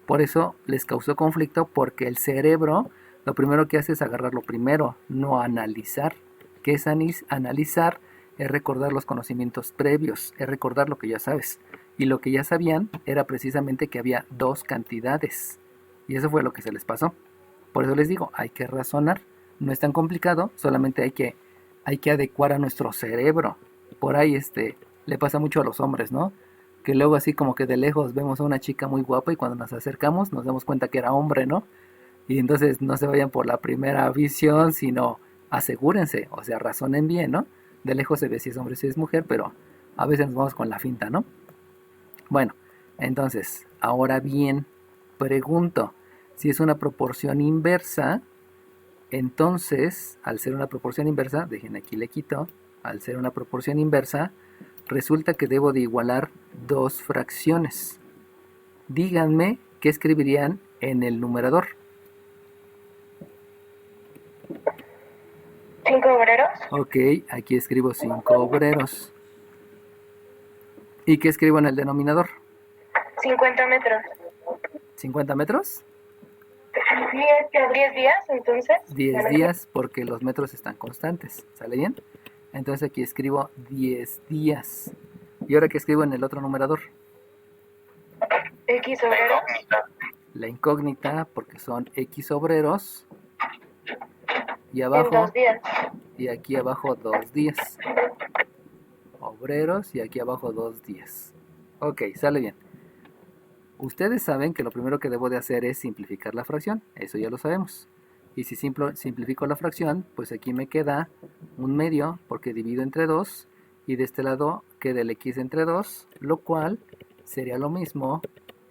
Por eso les causó conflicto, porque el cerebro lo primero que hace es agarrar lo primero, no analizar. ¿Qué es analizar? Es recordar los conocimientos previos, es recordar lo que ya sabes. Y lo que ya sabían era precisamente que había dos cantidades. Y eso fue lo que se les pasó. Por eso les digo, hay que razonar. No es tan complicado, solamente hay que adecuar a nuestro cerebro. Por ahí le pasa mucho a los hombres, ¿no? Que luego así como que de lejos vemos a una chica muy guapa y cuando nos acercamos nos damos cuenta que era hombre, ¿no? Y entonces no se vayan por la primera visión, sino asegúrense, o sea, razonen bien, ¿no? De lejos se ve si es hombre o si es mujer, pero a veces nos vamos con la finta, ¿no? Bueno, entonces, ahora bien, pregunto, si es una proporción inversa, entonces, al ser una proporción inversa, dejen aquí le quito, al ser una proporción inversa, resulta que debo de igualar dos fracciones. Díganme qué escribirían en el numerador. 5 obreros. Ok, aquí escribo 5 obreros. ¿Y qué escribo en el denominador? 50 metros. ¿50 metros? 10 días, entonces. 10 días, porque los metros están constantes. ¿Sale bien? Entonces aquí escribo 10 días. ¿Y ahora qué escribo en el otro numerador? X La obreros. incógnita. La incógnita, porque son X obreros. Y En abajo, 2 días. y aquí abajo 2 días. Obreros y aquí abajo 2 días. Ok, sale bien. Ustedes saben que lo primero que debo de hacer es simplificar la fracción. Eso ya lo sabemos. Y si simplifico la fracción, pues aquí me queda un medio, porque divido entre 2. Y de este lado queda el X entre 2, lo cual sería lo mismo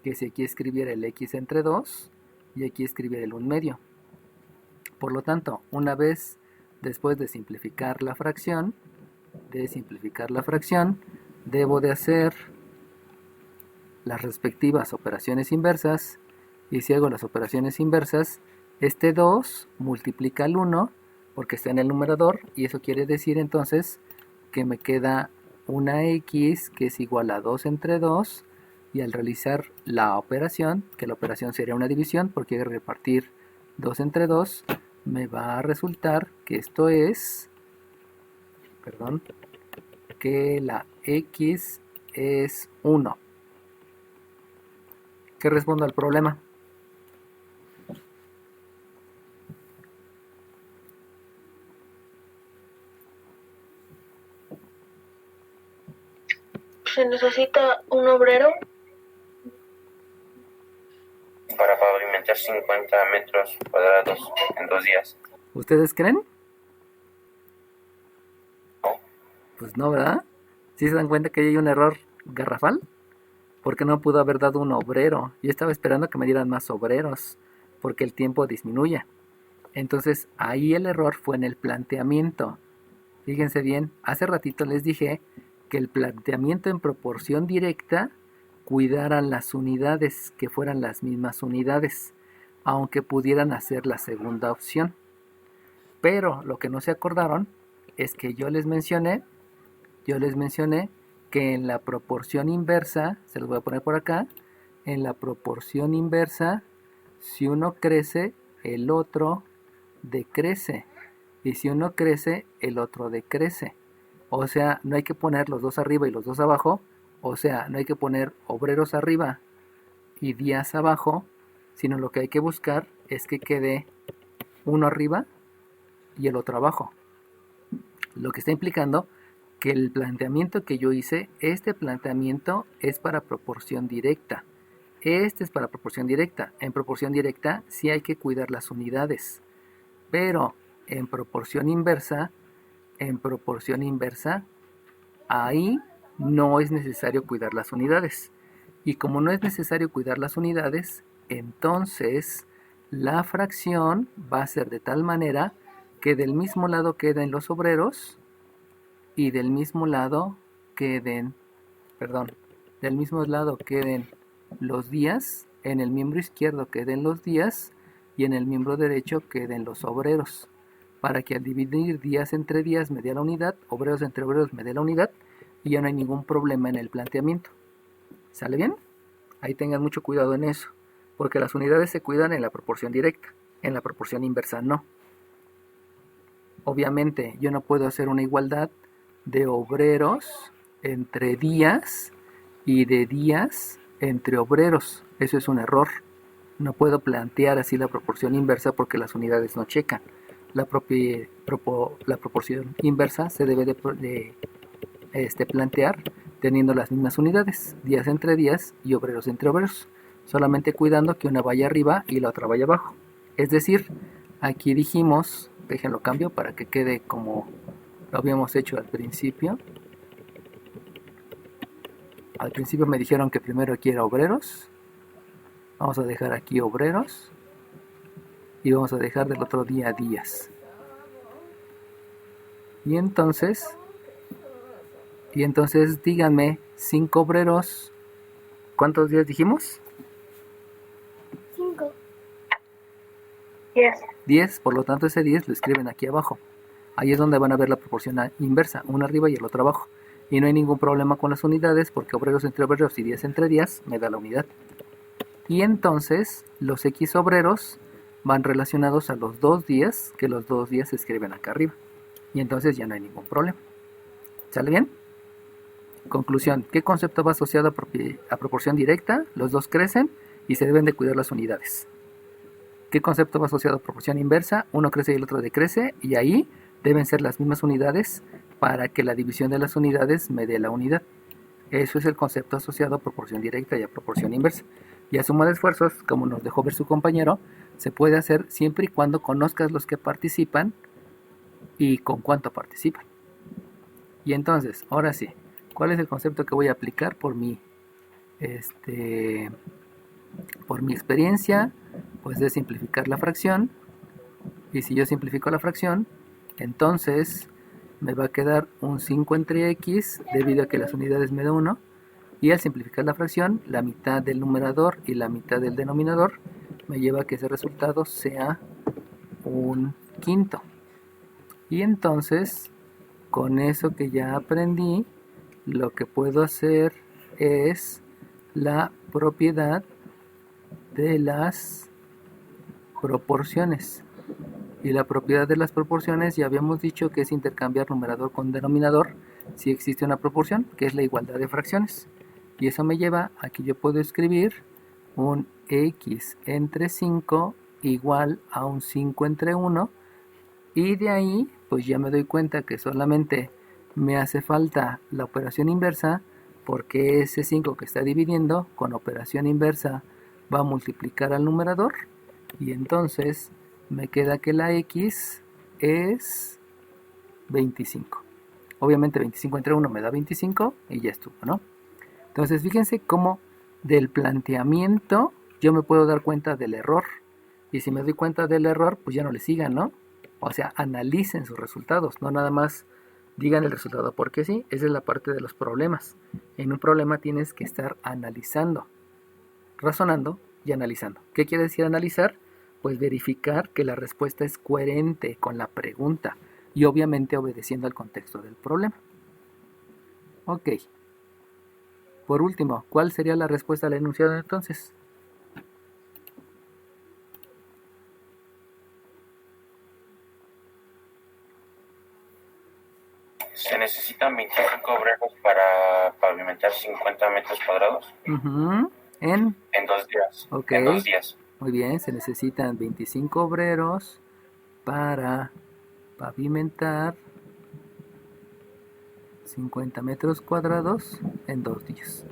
que si aquí escribiera el X entre 2 y aquí escribiera el 1 medio. Por lo tanto, una vez después de simplificar la fracción, debo de hacer las respectivas operaciones inversas. Y si hago las operaciones inversas, este 2 multiplica el 1 porque está en el numerador, y eso quiere decir entonces que me queda una X que es igual a 2 entre 2, y al realizar la operación, que la operación sería una división porque hay que repartir 2 entre 2, me va a resultar que esto es, que la X es 1. ¿Qué respondo al problema? Se necesita un obrero. Para pavimentar 50 metros cuadrados en 2 días. ¿Ustedes creen? No. Pues no, ¿verdad? ¿Sí se dan cuenta que hay un error garrafal? Porque no pudo haber dado un obrero. Yo estaba esperando que me dieran más obreros, porque el tiempo disminuye. Entonces ahí el error fue en el planteamiento. Fíjense bien, hace ratito les dije que el planteamiento en proporción directa cuidaran las unidades, que fueran las mismas unidades, aunque pudieran hacer la segunda opción. Pero lo que no se acordaron es que yo les mencioné que en la proporción inversa, se los voy a poner por acá, en la proporción inversa, si uno crece, el otro decrece. Y si uno crece, el otro decrece. O sea, no hay que poner los dos arriba y los dos abajo. O sea, no hay que poner obreros arriba y días abajo, sino lo que hay que buscar es que quede uno arriba y el otro abajo. Lo que está implicando que el planteamiento que yo hice, este planteamiento es para proporción directa. Este es para proporción directa. En proporción directa sí hay que cuidar las unidades. Pero en proporción inversa, ahí no es necesario cuidar las unidades. Y como no es necesario cuidar las unidades, entonces la fracción va a ser de tal manera que del mismo lado queden los obreros y del mismo lado queden los días, en el miembro izquierdo queden los días y en el miembro derecho queden los obreros, para que al dividir días entre días me dé la unidad, obreros entre obreros me dé la unidad y ya no hay ningún problema en el planteamiento. ¿Sale bien? Ahí tengan mucho cuidado en eso, porque las unidades se cuidan en la proporción directa, en la proporción inversa no. Obviamente yo no puedo hacer una igualdad de obreros entre días y de días entre obreros. Eso es un error. No puedo plantear así la proporción inversa porque las unidades no checan. La proporción inversa se debe de plantear teniendo las mismas unidades, días entre días y obreros entre obreros, solamente cuidando que una vaya arriba y la otra vaya abajo. Es decir, aquí dijimos, déjenlo cambio para que quede como lo habíamos hecho al principio. Al principio me dijeron que primero aquí era obreros. Vamos a dejar aquí obreros. Y vamos a dejar del otro día días. Y entonces díganme, 5 obreros. ¿Cuántos días dijimos? 5. 10. 10, por lo tanto ese 10 lo escriben aquí abajo. Ahí es donde van a ver la proporción inversa, uno arriba y el otro abajo. Y no hay ningún problema con las unidades porque obreros entre obreros y días entre días me da la unidad. Y entonces los X obreros van relacionados a los 2 días, que los 2 días se escriben acá arriba. Y entonces ya no hay ningún problema. ¿Sale bien? Conclusión, ¿qué concepto va asociado a proporción directa? Los dos crecen y se deben de cuidar las unidades. ¿Qué concepto va asociado a proporción inversa? Uno crece y el otro decrece y ahí deben ser las mismas unidades para que la división de las unidades me dé la unidad. Eso es el concepto asociado a proporción directa y a proporción inversa. Y a suma de esfuerzos, como nos dejó ver su compañero, se puede hacer siempre y cuando conozcas los que participan y con cuánto participan. Y entonces, ahora sí, ¿cuál es el concepto que voy a aplicar por mi experiencia? Pues de simplificar la fracción. Y si yo simplifico la fracción, entonces me va a quedar un 5 entre x debido a que las unidades me da 1. Y al simplificar la fracción, la mitad del numerador y la mitad del denominador me lleva a que ese resultado sea un quinto. Y entonces, con eso que ya aprendí, lo que puedo hacer es la propiedad de las proporciones. Y la propiedad de las proporciones ya habíamos dicho que es intercambiar numerador con denominador si existe una proporción, que es la igualdad de fracciones. Y eso me lleva a que yo puedo escribir un x entre 5 igual a un 5 entre 1. Y de ahí, pues ya me doy cuenta que solamente me hace falta la operación inversa, porque ese 5 que está dividiendo con operación inversa va a multiplicar al numerador. Y entonces me queda que la x es 25. Obviamente 25 entre 1 me da 25 y ya estuvo, ¿no? Entonces fíjense cómo del planteamiento yo me puedo dar cuenta del error. Y si me doy cuenta del error, pues ya no le sigan, ¿no? O sea, analicen sus resultados, no nada más digan el resultado porque sí. Esa es la parte de los problemas. En un problema tienes que estar analizando, razonando y analizando. ¿Qué quiere decir analizar? Pues verificar que la respuesta es coherente con la pregunta y obviamente obedeciendo al contexto del problema. Ok. Por último, ¿cuál sería la respuesta al enunciado entonces? Se necesitan 25 obreros para pavimentar 50 metros cuadrados. Uh-huh. En 2 días. Ok. En 2 días. Muy bien, se necesitan 25 obreros para pavimentar 50 metros cuadrados en 2 días.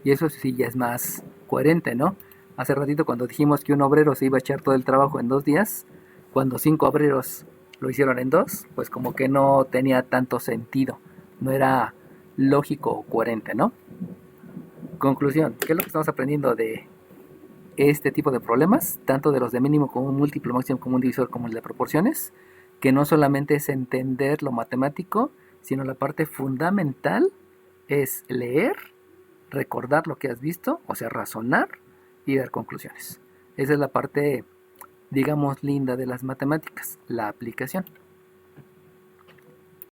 Y eso sí ya es más coherente, ¿no? Hace ratito cuando dijimos que un obrero se iba a echar todo el trabajo en 2 días, cuando 5 obreros lo hicieron en 2, pues como que no tenía tanto sentido, no era lógico o coherente, ¿no? Conclusión, ¿qué es lo que estamos aprendiendo de este tipo de problemas, tanto de los de mínimo común múltiplo, máximo común divisor, como el de proporciones? Que no solamente es entender lo matemático, sino la parte fundamental es leer, recordar lo que has visto, o sea, razonar y dar conclusiones. Esa es la parte, digamos, linda de las matemáticas, la aplicación.